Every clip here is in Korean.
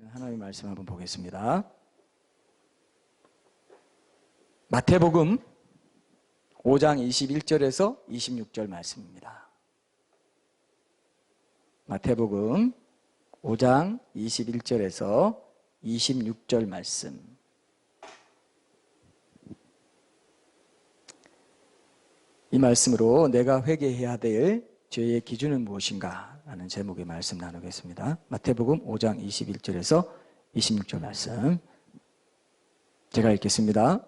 하나님의 말씀 한번 보겠습니다. 마태복음 5장 21절에서 26절 말씀입니다. 마태복음 5장 21절에서 26절 말씀. 이 말씀으로 내가 회개해야 될 죄의 기준은 무엇인가 라는 제목의 말씀 나누겠습니다. 마태복음 5장 21절에서 26절 말씀 제가 읽겠습니다.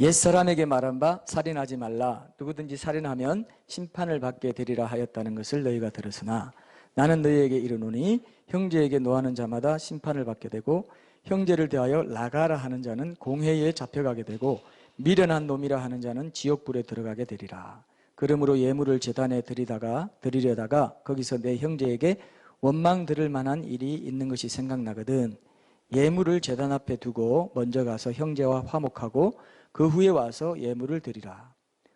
옛사람에게 말한 바 살인하지 말라. 누구든지 살인하면 심판을 받게 되리라 하였다는 것을 너희가 들었으나 나는 너희에게 이르노니 형제에게 노하는 자마다 심판을 받게 되고 형제를 대하여 나가라 하는 자는 공회에 잡혀가게 되고 미련한 놈이라 하는 자는 지옥불에 들어가게 되리라. 그러므로 예물을 제단에 드리려다가 거기서 내 형제에게 원망 들을 만한 일이 있는 것이 생각나거든 예물을 제단 앞에 두고 먼저 가서 형제와 화목하고 그 후에 와서 예물을 드리라.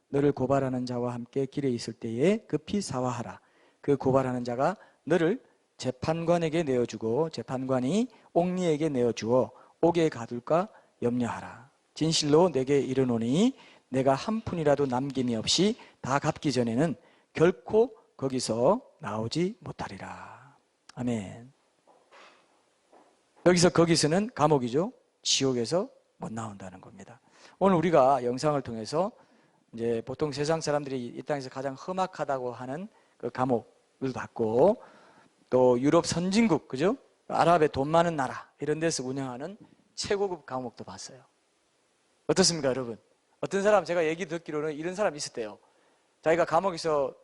너를 고발하는 자와 함께 길에 있을 때에 급히 사화하라. 그 고발하는 자가 너를 재판관에게 내어주고 재판관이 옥리에게 내어주어 옥에 가둘까 염려하라. 진실로 내게 이르노니 내가 한 푼이라도 남김이 없이 다 갚기 전에는 결코 거기서 나오지 못하리라. 아멘. 여기서 거기서는 감옥이죠. 지옥에서 못 나온다는 겁니다. 오늘 우리가 영상을 통해서 이제 보통 세상 사람들이 이 땅에서 가장 험악하다고 하는 그 감옥을 봤고 또 유럽 선진국, 그죠? 아랍의 돈 많은 나라 이런 데서 운영하는 최고급 감옥도 봤어요. 어떻습니까, 여러분? 어떤 사람 제가 얘기 듣기로는 이런 사람이 있었대요. 자기가 감옥에서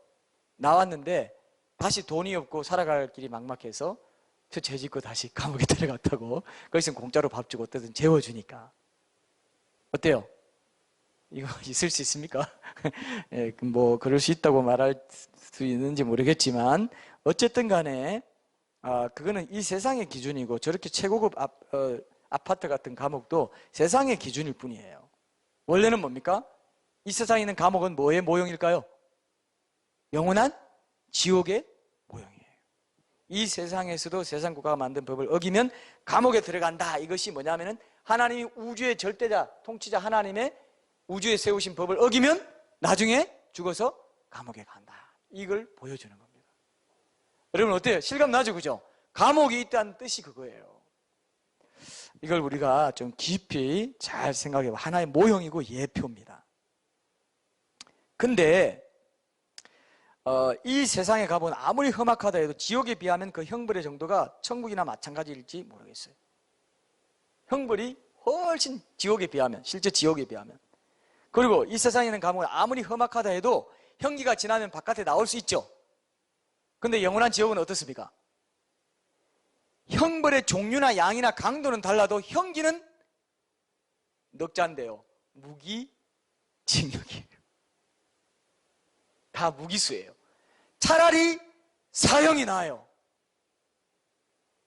나왔는데 다시 돈이 없고 살아갈 길이 막막해서 저 죄 짓고 다시 감옥에 들어갔다고. 거기서 공짜로 밥 주고 어떻든 재워주니까. 어때요? 이거 있을 수 있습니까? 예, 뭐 그럴 수 있다고 말할 수 있는지 모르겠지만 어쨌든 간에 그거는 이 세상의 기준이고 저렇게 최고급 아파트 같은 감옥도 세상의 기준일 뿐이에요. 원래는 뭡니까? 이 세상에 있는 감옥은 뭐의 모형일까요? 영원한 지옥의 모형이에요. 이 세상에서도 세상 국가가 만든 법을 어기면 감옥에 들어간다. 이것이 뭐냐면은 하나님이 우주의 절대자, 통치자 하나님의 우주에 세우신 법을 어기면 나중에 죽어서 감옥에 간다. 이걸 보여주는 겁니다. 여러분 어때요? 실감 나죠? 그죠? 감옥이 있다는 뜻이 그거예요. 이걸 우리가 좀 깊이 잘 생각해봐. 하나의 모형이고 예표입니다. 근데 이 세상에 가보면 아무리 험악하다 해도 지옥에 비하면 그 형벌의 정도가 천국이나 마찬가지일지 모르겠어요. 형벌이 훨씬 지옥에 비하면, 실제 지옥에 비하면. 그리고 이 세상에 있는 감옥은 아무리 험악하다 해도 형기가 지나면 바깥에 나올 수 있죠. 근데 영원한 지옥은 어떻습니까? 형벌의 종류나 양이나 강도는 달라도 형기는 넉자인데요. 무기징역이에요. 다 무기수예요. 차라리 사형이 나아요.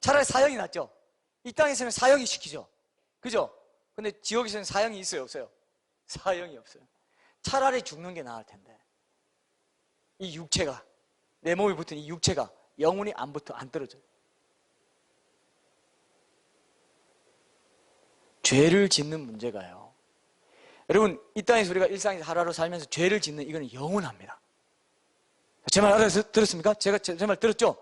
차라리 사형이 낫죠. 이 땅에서는 사형이 시키죠. 그죠? 근데 지옥에서는 사형이 있어요, 없어요? 사형이 없어요. 차라리 죽는 게 나을 텐데. 이 육체가, 내 몸에 붙은 이 육체가 영혼이 안 떨어져요. 죄를 짓는 문제가요. 여러분, 이 땅에서 우리가 일상에서 하루하루 살면서 죄를 짓는 이거는 영원합니다. 제 말 알아들었습니까? 제가 제 말 들었죠?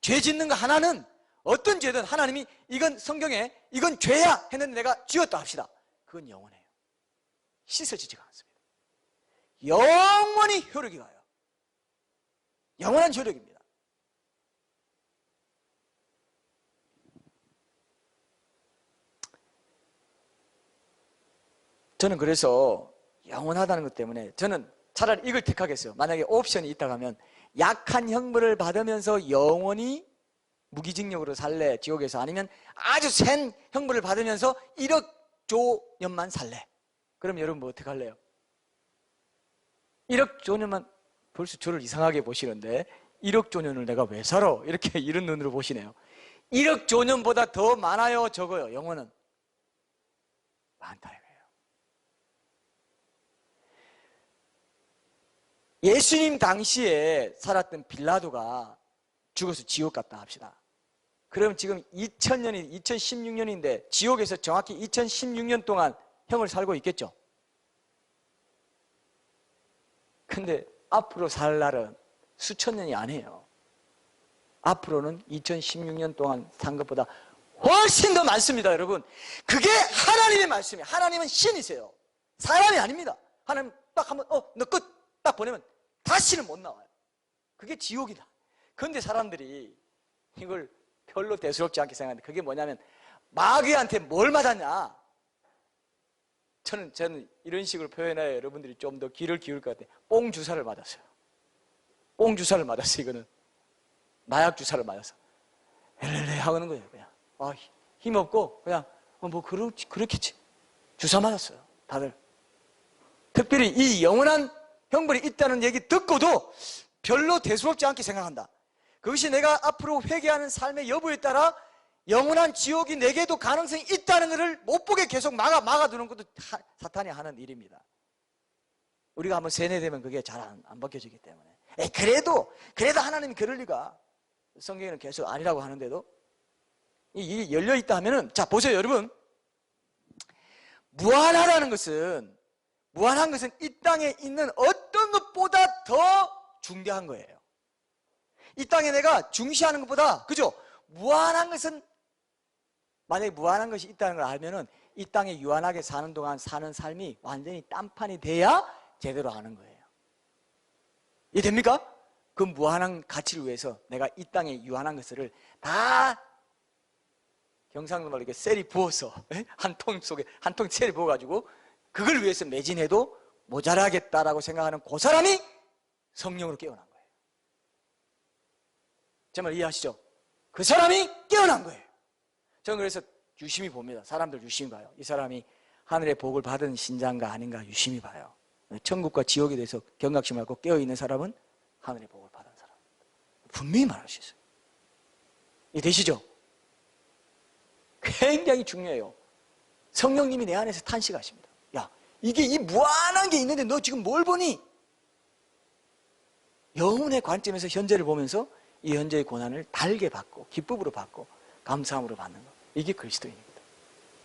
죄 짓는 거 하나는 어떤 죄든 하나님이 이건 성경에 이건 죄야 했는데 내가 지었다 합시다. 그건 영원해요. 씻어지지가 않습니다. 영원히 효력이 가요. 영원한 효력입니다. 저는 그래서 영원하다는 것 때문에 저는 차라리 이걸 택하겠어요. 만약에 옵션이 있다고 하면 약한 형벌을 받으면서 영원히 무기징역으로 살래, 지옥에서. 아니면 아주 센 형벌을 받으면서 1억 조년만 살래. 그럼 여러분 뭐 어떻게 할래요? 1억 조년만, 벌써 저를 이상하게 보시는데 1억 조년을 내가 왜 살아? 이렇게 이런 눈으로 보시네요. 1억 조년보다 더 많아요, 적어요? 영원은 많다 이거예요. 예수님 당시에 살았던 빌라도가 죽어서 지옥 갔다 합시다. 그럼 지금 2000년이 2016년인데 지옥에서 정확히 2016년 동안 형을 살고 있겠죠. 근데 앞으로 살 날은 수천 년이 아니에요. 앞으로는 2016년 동안 산 것보다 훨씬 더 많습니다, 여러분. 그게 하나님의 말씀이에요. 하나님은 신이세요. 사람이 아닙니다. 하나님 딱 한번 너 끝 딱 보내면 다시는 못 나와요. 그게 지옥이다. 그런데 사람들이 이걸 별로 대수롭지 않게 생각하는데, 그게 뭐냐면 마귀한테 뭘 맞았냐. 저는 이런 식으로 표현해야 여러분들이 좀 더 귀를 기울일 것 같아요. 뽕 주사를 맞았어요. 뽕 주사를 맞았어요. 이거는 마약 주사를 맞았어. 엘렐레 하는 거예요. 그냥 힘없고 그냥 뭐 그렇겠지. 주사 맞았어요, 다들. 특별히 이 영원한 형벌이 있다는 얘기 듣고도 별로 대수롭지 않게 생각한다. 그것이 내가 앞으로 회개하는 삶의 여부에 따라 영원한 지옥이 내게도 가능성이 있다는 것을 못 보게 계속 막아두는 것도 사탄이 하는 일입니다. 우리가 한번 세뇌되면 그게 잘 안 바뀌어지기 때문에. 그래도 하나님이 그럴 리가. 성경에는 계속 아니라고 하는데도 이 열려있다 하면은, 자, 보세요, 여러분. 무한한 것은 이 땅에 있는 어떤 것보다 더 중대한 거예요. 이 땅에 내가 중시하는 것보다, 그죠? 무한한 것은, 만약에 무한한 것이 있다는 걸 알면은 이 땅에 유한하게 사는 동안 사는 삶이 완전히 딴판이 돼야 제대로 아는 거예요. 이해됩니까? 그 무한한 가치를 위해서 내가 이 땅에 유한한 것을 다 경상도 말로 이렇게 셀이 부어서 한 통 속에 한 통 셀이 부어가지고 그걸 위해서 매진해도 모자라겠다라고 생각하는 그 사람이 성령으로 깨어난 거예요. 제 말 이해하시죠? 그 사람이 깨어난 거예요. 저는 그래서 유심히 봅니다. 사람들 유심히 봐요. 이 사람이 하늘의 복을 받은 신자인가 아닌가 유심히 봐요. 천국과 지옥에 대해서 경각심 갖고 깨어있는 사람은 하늘의 복을 받은 사람. 분명히 말할 수 있어요. 이해되시죠? 굉장히 중요해요. 성령님이 내 안에서 탄식하십니다. 야, 이게 이 무한한 게 있는데 너 지금 뭘 보니? 영혼의 관점에서 현재를 보면서 이 현재의 고난을 달게 받고 기쁨으로 받고 감사함으로 받는 것, 이게 그리스도인입니다.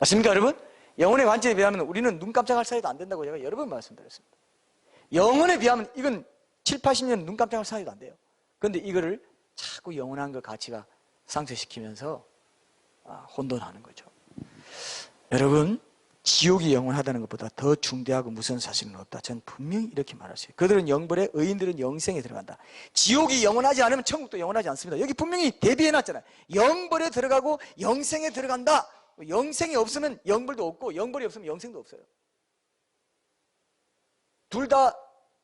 맞습니까, 여러분? 영혼의 관점에 비하면 우리는 눈 깜짝할 사이도 안 된다고 제가 여러 번 말씀드렸습니다. 영혼에 비하면 이건 7, 80년 눈 깜짝할 사이도 안 돼요. 그런데 이거를 자꾸 영원한 그 가치가 상쇄시키면서 혼돈하는 거죠. 여러분, 지옥이 영원하다는 것보다 더 중대하고 무서운 사실은 없다. 저는 분명히 이렇게 말했어요. 그들은 영벌에, 의인들은 영생에 들어간다. 지옥이 영원하지 않으면 천국도 영원하지 않습니다. 여기 분명히 대비해놨잖아요. 영벌에 들어가고 영생에 들어간다. 영생이 없으면 영벌도 없고 영벌이 없으면 영생도 없어요. 둘 다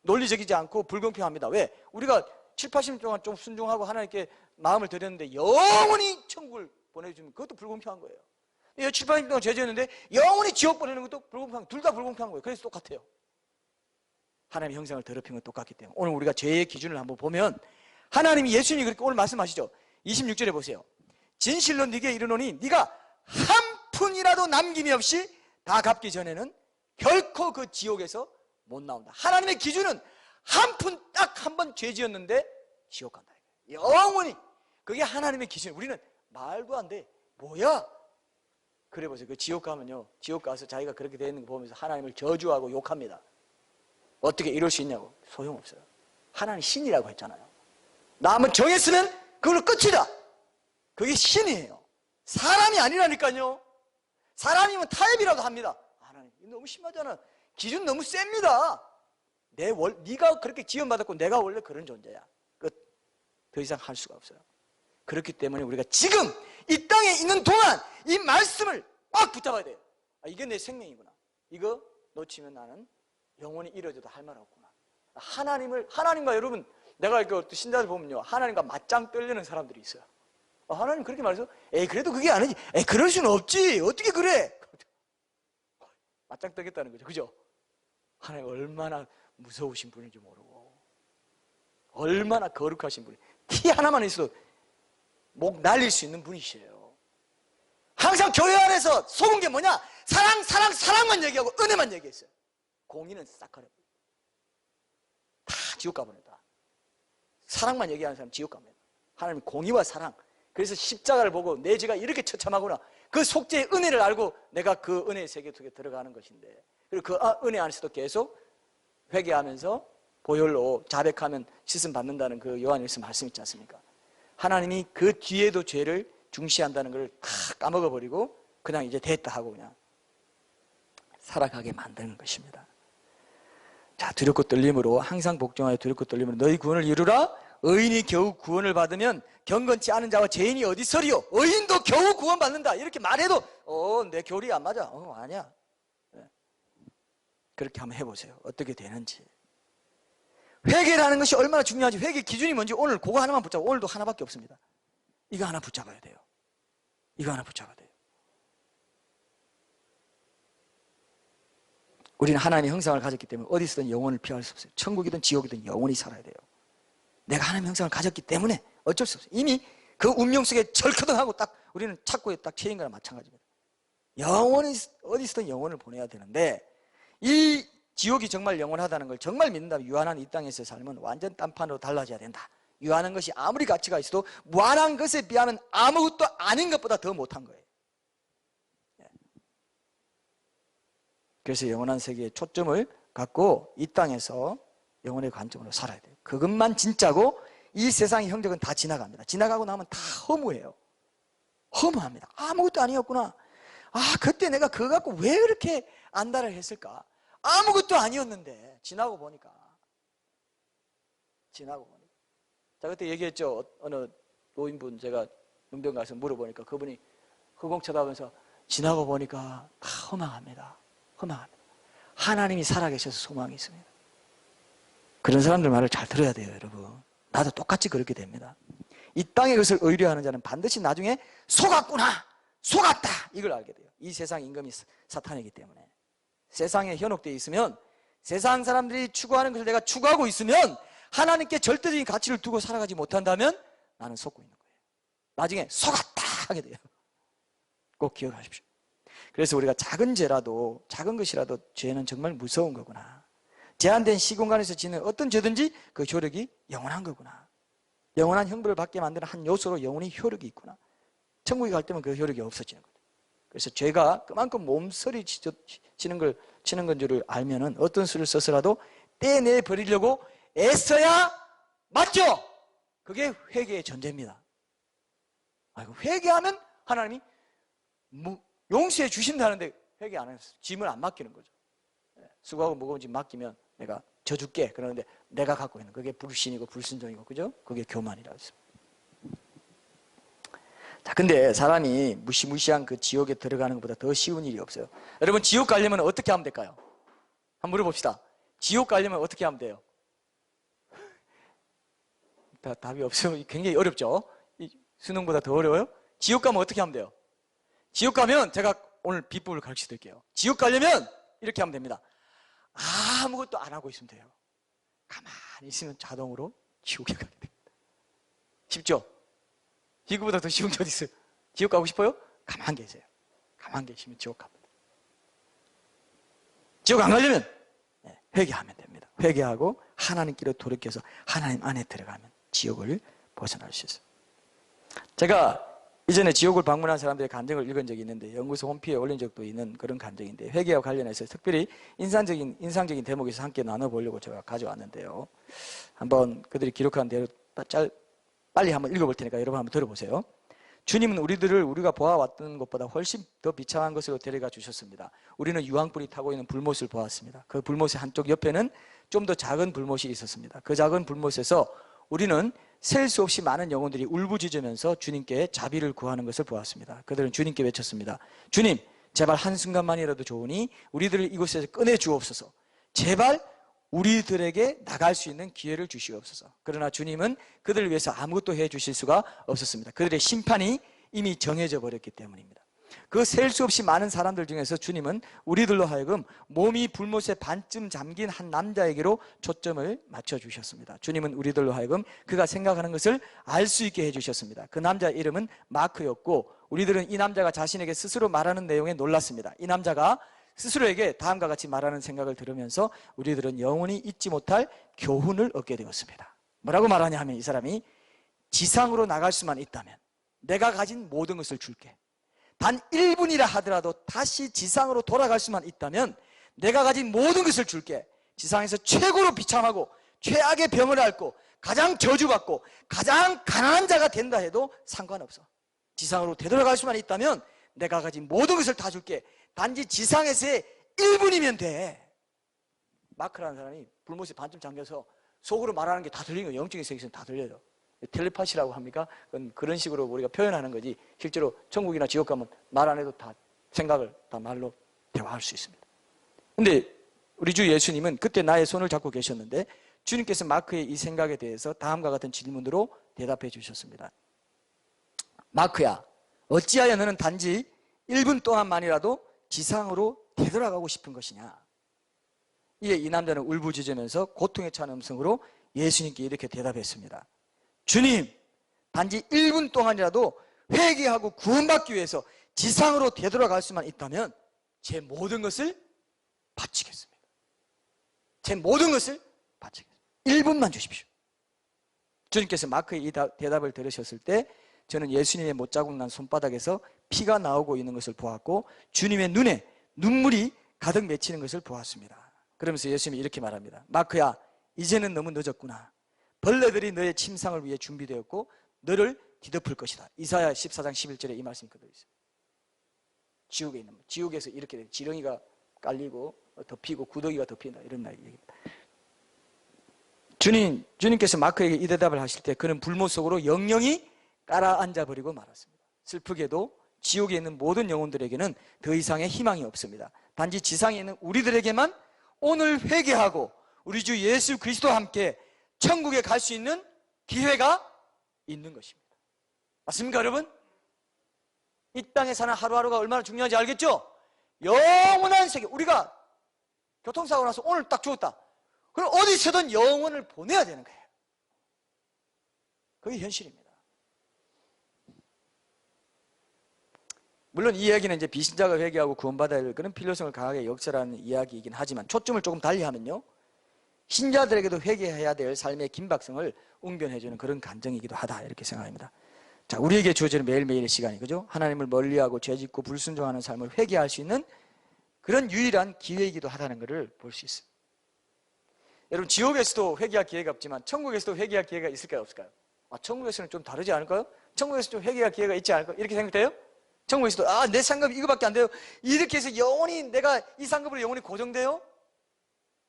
논리적이지 않고 불공평합니다. 왜? 우리가 7, 80년 동안 좀 순종하고 하나님께 마음을 드렸는데 영원히 천국을 보내주면 그것도 불공평한 거예요. 7, 80년 동안 죄 지었는데 영원히 지옥 보내는 것도 불공평한, 둘 다 불공평한 거예요. 그래서 똑같아요. 하나님의 형상을 더럽힌 건 똑같기 때문에 오늘 우리가 죄의 기준을 한번 보면 하나님이, 예수님이 그렇게 오늘 말씀하시죠. 26절에 보세요. 진실로 네게 이르노니 네가 한 푼이라도 남김이 없이 다 갚기 전에는 결코 그 지옥에서 못 나온다. 하나님의 기준은 한 푼 딱 한 번 죄 지었는데 지옥 간다. 영원히. 그게 하나님의 기준. 우리는 말도 안 돼. 뭐야? 그래 보세요. 그 지옥 가면요, 지옥 가서 자기가 그렇게 되어 있는 거 보면서 하나님을 저주하고 욕합니다. 어떻게 이럴 수 있냐고. 소용없어요. 하나님 신이라고 했잖아요. 나 한번 정했으면 그걸로 끝이다. 그게 신이에요. 사람이 아니라니까요. 사람이면 타협이라도 합니다. 하나님 너무 심하잖아. 기준 너무 셉니다. 네가 그렇게 지원받았고 내가 원래 그런 존재야. 끝. 더 이상 할 수가 없어요. 그렇기 때문에 우리가 지금 이 땅에 있는 동안 이 말씀을 꽉 붙잡아야 돼요. 이게 내 생명이구나. 이거 놓치면 나는 영원히 이뤄져도 할 말 없구나. 하나님과 여러분, 내가 이렇게 신자들 보면요, 하나님과 맞짱 떨리는 사람들이 있어요. 하나님 그렇게 말해서 그래도 그게 아니지. 그럴 수는 없지. 어떻게 그래? 맞짱 뜨겠다는 거죠. 그죠? 하나님 얼마나 무서우신 분인지 모르고 얼마나 거룩하신 분이, 티 하나만 있어도 목 날릴 수 있는 분이시에요. 항상 교회 안에서 속은 게 뭐냐? 사랑만 얘기하고 은혜만 얘기했어요. 공의는 싹 가려. 다 지옥 가버린다. 사랑만 얘기하는 사람 지옥 가버린다. 하나님 공의와 사랑, 그래서 십자가를 보고 내 죄가 이렇게 처참하구나, 그 속죄의 은혜를 알고 내가 그 은혜의 세계 속에 들어가는 것인데, 그리고 그 은혜 안에서도 계속 회개하면서 보혈로 자백하면 씻음 받는다는 그 요한일서 말씀 있지 않습니까? 하나님이 그 뒤에도 죄를 중시한다는 걸 다 까먹어버리고 그냥 이제 됐다 하고 그냥 살아가게 만드는 것입니다. 자, 두렵고 떨림으로, 항상 복종하여 두렵고 떨림으로 너희 구원을 이루라. 의인이 겨우 구원을 받으면 경건치 않은 자와 죄인이 어디 서리요? 의인도 겨우 구원받는다 이렇게 말해도 내 교리 안 맞아. 아니야. 그렇게 한번 해보세요. 어떻게 되는지. 회개라는 것이 얼마나 중요한지, 회개 기준이 뭔지 오늘 그거 하나만 붙잡아. 오늘도 하나밖에 없습니다. 이거 하나 붙잡아야 돼요. 이거 하나 붙잡아야 돼요. 우리는 하나님의 형상을 가졌기 때문에 어디서든 영혼을 피할 수 없어요. 천국이든 지옥이든 영원히 살아야 돼요. 내가 하나님의 형상을 가졌기 때문에 어쩔 수 없어요. 이미 그 운명 속에 절커덩하고 딱 우리는 착고에 딱 채인 거나 마찬가지입니다. 영원히 어디서든 영혼을 보내야 되는데, 이 지옥이 정말 영원하다는 걸 정말 믿는다면 유한한 이 땅에서의 삶은 완전 딴판으로 달라져야 된다. 유한한 것이 아무리 가치가 있어도 무한한 것에 비하면 아무것도 아닌 것보다 더 못한 거예요. 그래서 영원한 세계에 초점을 갖고 이 땅에서 영혼의 관점으로 살아야 돼요. 그것만 진짜고 이 세상의 형적은 다 지나갑니다. 지나가고 나면 다 허무해요. 허무합니다. 아무것도 아니었구나. 그때 내가 그거 갖고 왜 그렇게 안달을 했을까? 아무것도 아니었는데 지나고 보니까. 자, 그때 얘기했죠. 어느 노인분 제가 용병 가서 물어보니까 그분이 허공 쳐다보면서 지나고 보니까 허망합니다. 하나님이 살아계셔서 소망이 있습니다. 그런 사람들 말을 잘 들어야 돼요, 여러분. 나도 똑같이 그렇게 됩니다. 이 땅의 것을 의뢰하는 자는 반드시 나중에 속았구나, 속았다, 이걸 알게 돼요. 이 세상 임금이 사탄이기 때문에. 세상에 현혹되어 있으면, 세상 사람들이 추구하는 것을 내가 추구하고 있으면, 하나님께 절대적인 가치를 두고 살아가지 못한다면 나는 속고 있는 거예요. 나중에 속았다 하게 돼요. 꼭 기억하십시오. 그래서 우리가 작은 죄라도, 작은 것이라도 죄는 정말 무서운 거구나. 제한된 시공간에서 지는 어떤 죄든지 그 효력이 영원한 거구나. 영원한 형벌을 받게 만드는 한 요소로 영원히 효력이 있구나. 천국에 갈 때면 그 효력이 없어지는 거죠. 그래서 죄가 그만큼 몸서리 치는 건 줄을 알면은 어떤 수를 써서라도 떼내 버리려고 애써야 맞죠? 그게 회개의 전제입니다. 회개하면 하나님이 용서해 주신다는데 회개 안 해서 짐을 안 맡기는 거죠. 수고하고 무거운 짐 맡기면 내가 져줄게. 그러는데 내가 갖고 있는 그게 불신이고 불순종이고, 그죠? 그게 교만이라고 했습니다. 자, 근데 사람이 무시무시한 그 지옥에 들어가는 것보다 더 쉬운 일이 없어요. 여러분, 지옥 가려면 어떻게 하면 될까요? 한번 물어봅시다. 지옥 가려면 어떻게 하면 돼요? 답이 없어요. 굉장히 어렵죠? 수능보다 더 어려워요? 지옥 가면 어떻게 하면 돼요? 지옥 가면 제가 오늘 비법을 가르쳐 드릴게요. 지옥 가려면 이렇게 하면 됩니다. 아무것도 안 하고 있으면 돼요. 가만히 있으면 자동으로 지옥에 가게 됩니다. 쉽죠? 이거보다 더 쉬운 게 어디 있어요? 지옥 가고 싶어요? 가만히 계세요. 가만히 계시면 지옥 갑니다. 지옥 안 가려면 회개하면 됩니다. 회개하고 하나님께로 돌이켜서 하나님 안에 들어가면 지옥을 벗어날 수 있어요. 제가 이전에 지옥을 방문한 사람들의 간증을 읽은 적이 있는데, 연구소 홈피에 올린 적도 있는 그런 간증인데, 회개와 관련해서 특별히 인상적인 대목에서 함께 나눠보려고 제가 가져왔는데요. 한번 그들이 기록한 대로 빨리 한번 읽어볼 테니까 여러분 한번 들어보세요. 주님은 우리들을 우리가 보아왔던 것보다 훨씬 더 비참한 것으로 데려가 주셨습니다. 우리는 유황불이 타고 있는 불못을 보았습니다. 그 불못의 한쪽 옆에는 좀 더 작은 불못이 있었습니다. 그 작은 불못에서 우리는 셀 수 없이 많은 영혼들이 울부짖으면서 주님께 자비를 구하는 것을 보았습니다. 그들은 주님께 외쳤습니다. 주님, 제발 한순간만이라도 좋으니 우리들을 이곳에서 꺼내 주옵소서. 제발 우리들에게 나갈 수 있는 기회를 주시옵소서. 그러나 주님은 그들을 위해서 아무것도 해 주실 수가 없었습니다. 그들의 심판이 이미 정해져 버렸기 때문입니다. 그 셀 수 없이 많은 사람들 중에서 주님은 우리들로 하여금 몸이 불못에 반쯤 잠긴 한 남자에게로 초점을 맞춰주셨습니다. 주님은 우리들로 하여금 그가 생각하는 것을 알 수 있게 해주셨습니다. 그 남자의 이름은 마크였고, 우리들은 이 남자가 자신에게 스스로 말하는 내용에 놀랐습니다. 이 남자가 스스로에게 다음과 같이 말하는 생각을 들으면서 우리들은 영원히 잊지 못할 교훈을 얻게 되었습니다. 뭐라고 말하냐 하면, 이 사람이 지상으로 나갈 수만 있다면, 내가 가진 모든 것을 줄게. 단 1분이라 하더라도 다시 지상으로 돌아갈 수만 있다면 내가 가진 모든 것을 줄게. 지상에서 최고로 비참하고 최악의 병을 앓고 가장 저주받고 가장 가난한 자가 된다 해도 상관없어. 지상으로 되돌아갈 수만 있다면 내가 가진 모든 것을 다 줄게. 단지 지상에서의 1분이면 돼. 마크라는 사람이 불못에 반쯤 잠겨서 속으로 말하는 게 다 들리는 거예요. 영적인 세계에서는 다 들려요. 텔레파시라고 합니까? 그런 식으로 우리가 표현하는 거지, 실제로 천국이나 지옥 가면 말 안 해도 다 생각을 다 말로 대화할 수 있습니다. 근데 우리 주 예수님은 그때 나의 손을 잡고 계셨는데 주님께서 마크의 이 생각에 대해서 다음과 같은 질문으로 대답해 주셨습니다. 마크야, 어찌하여 너는 단지 1분 동안만이라도 지상으로 되돌아가고 싶은 것이냐? 이에 이 남자는 울부짖으면서 고통에 찬 음성으로 예수님께 이렇게 대답했습니다. 주님, 단지 1분 동안이라도 회개하고 구원받기 위해서 지상으로 되돌아갈 수만 있다면 제 모든 것을 바치겠습니다. 제 모든 것을 바치겠습니다. 1분만 주십시오. 주님께서 마크의 이 대답을 들으셨을 때 저는 예수님의 못자국 난 손바닥에서 피가 나오고 있는 것을 보았고 주님의 눈에 눈물이 가득 맺히는 것을 보았습니다. 그러면서 예수님이 이렇게 말합니다. 마크야, 이제는 너무 늦었구나. 벌레들이 너의 침상을 위해 준비되었고 너를 뒤덮을 것이다. 이사야 14장 11절에 이 말씀이 그대로 있어요. 지옥에 있는, 지옥에서 이렇게 돼요. 지렁이가 깔리고 덮이고 구더기가 덮인다, 이런 얘기입니다. 주님께서 마크에게 이 대답을 하실 때 그는 불못 속으로 영영히 깔아앉아 버리고 말았습니다. 슬프게도 지옥에 있는 모든 영혼들에게는 더 이상의 희망이 없습니다. 단지 지상에 있는 우리들에게만 오늘 회개하고 우리 주 예수 그리스도와 함께 천국에 갈 수 있는 기회가 있는 것입니다. 맞습니까, 여러분? 이 땅에 사는 하루하루가 얼마나 중요한지 알겠죠? 영원한 세계, 우리가 교통사고 나서 오늘 딱 죽었다. 그럼 어디서든 영혼을 보내야 되는 거예요. 그게 현실입니다. 물론 이 이야기는 이제 비신자가 회개하고 구원받아야 할 그런 필요성을 강하게 역설하는 이야기이긴 하지만 초점을 조금 달리하면요, 신자들에게도 회개해야 될 삶의 긴박성을 웅변해주는 그런 간증이기도 하다, 이렇게 생각합니다. 자, 우리에게 주어지는 매일매일의 시간이, 그죠? 하나님을 멀리하고 죄짓고 불순종하는 삶을 회개할 수 있는 그런 유일한 기회이기도 하다는 것을 볼 수 있어요. 여러분, 지옥에서도 회개할 기회가 없지만 천국에서도 회개할 기회가 있을까요, 없을까요? 천국에서는 좀 다르지 않을까요? 천국에서 좀 회개할 기회가 있지 않을까요? 이렇게 생각돼요? 천국에서도 내 상급이 이거밖에 안 돼요. 이렇게 해서 영원히 내가 이 상급으로 영원히 고정돼요?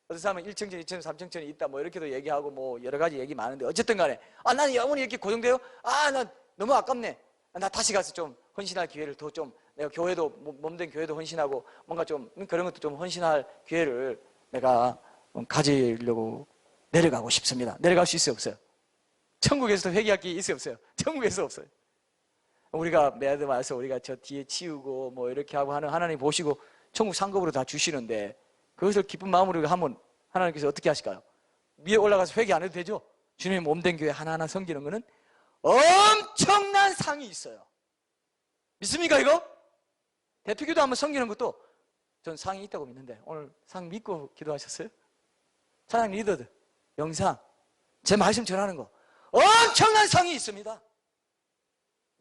어떤 사람은 1층천, 2층천, 3층천이 있다, 뭐 이렇게도 얘기하고 뭐 여러 가지 얘기 많은데 어쨌든 간에 나는 영원히 이렇게 고정돼요? 나 너무 아깝네. 나 다시 가서 좀 헌신할 기회를 더 좀, 내가 교회도 몸된 교회도 헌신하고 뭔가 좀 그런 것도 좀 헌신할 기회를 내가 가지려고 내려가고 싶습니다. 내려갈 수 있어요, 없어요? 천국에서도 회개할 기회 있어요, 없어요? 천국에서 없어요. 우리가 매달 와서 우리가 저 뒤에 치우고 뭐 이렇게 하고 하는 하나님 보시고 천국 상급으로 다 주시는데 그것을 기쁜 마음으로 하면 하나님께서 어떻게 하실까요? 위에 올라가서 회개 안 해도 되죠? 주님의 몸된 교회 하나하나 섬기는 거는 엄청난 상이 있어요. 믿습니까, 이거? 대표기도 한번 섬기는 것도 전 상이 있다고 믿는데 오늘 상 믿고 기도하셨어요? 찬양 리더들, 영상, 제 말씀 전하는 거 엄청난 상이 있습니다.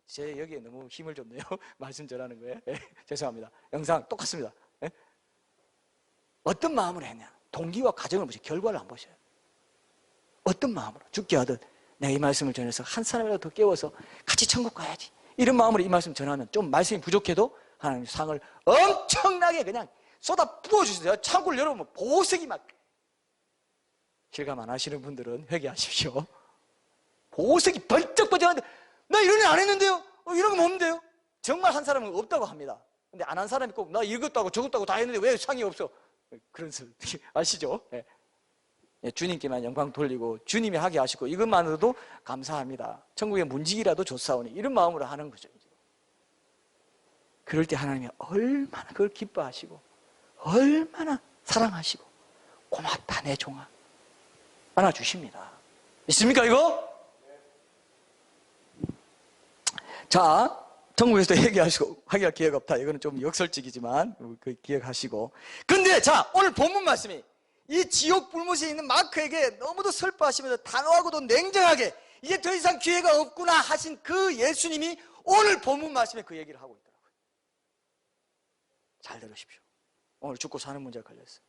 제 여기에 너무 힘을 줬네요. 말씀 전하는 거에. 죄송합니다. 영상 똑같습니다. 어떤 마음으로 했냐? 동기와 과정을 보세요. 결과를 안 보셔요. 어떤 마음으로? 죽게 하듯 내가 이 말씀을 전해서 한 사람이라도 더 깨워서 같이 천국 가야지, 이런 마음으로 이 말씀 전하면 좀 말씀이 부족해도 하나님 상을 엄청나게 그냥 쏟아 부어주세요. 창고를 열어보면 보석이 막. 실감 안 하시는 분들은 회개하십시오. 보석이 번쩍번쩍하는데 나 이런 일 안 했는데요? 이런 거 없는데요? 정말 한 사람은 없다고 합니다. 근데 안 한 사람이 꼭 나 이것도 하고 저것도 하고 다 했는데 왜 상이 없어? 그런 소리 아시죠? 네. 주님께만 영광 돌리고 주님이 하게 하시고 이것만으로도 감사합니다. 천국의 문직이라도 줬사오니, 이런 마음으로 하는 거죠. 그럴 때 하나님이 얼마나 그걸 기뻐하시고 얼마나 사랑하시고 고맙다 내 종아 안아주십니다. 있습니까, 이거? 자, 천국에서도 회개할 기회가 없다. 이거는 좀 역설적이지만 그 기억하시고. 근데 자, 오늘 본문 말씀이 이 지옥 불못에 있는 마크에게 너무도 슬퍼하시면서 단호하고도 냉정하게 이제 더 이상 기회가 없구나 하신 그 예수님이 오늘 본문 말씀에 그 얘기를 하고 있더라고요. 잘 들으십시오. 오늘 죽고 사는 문제가 걸렸어요.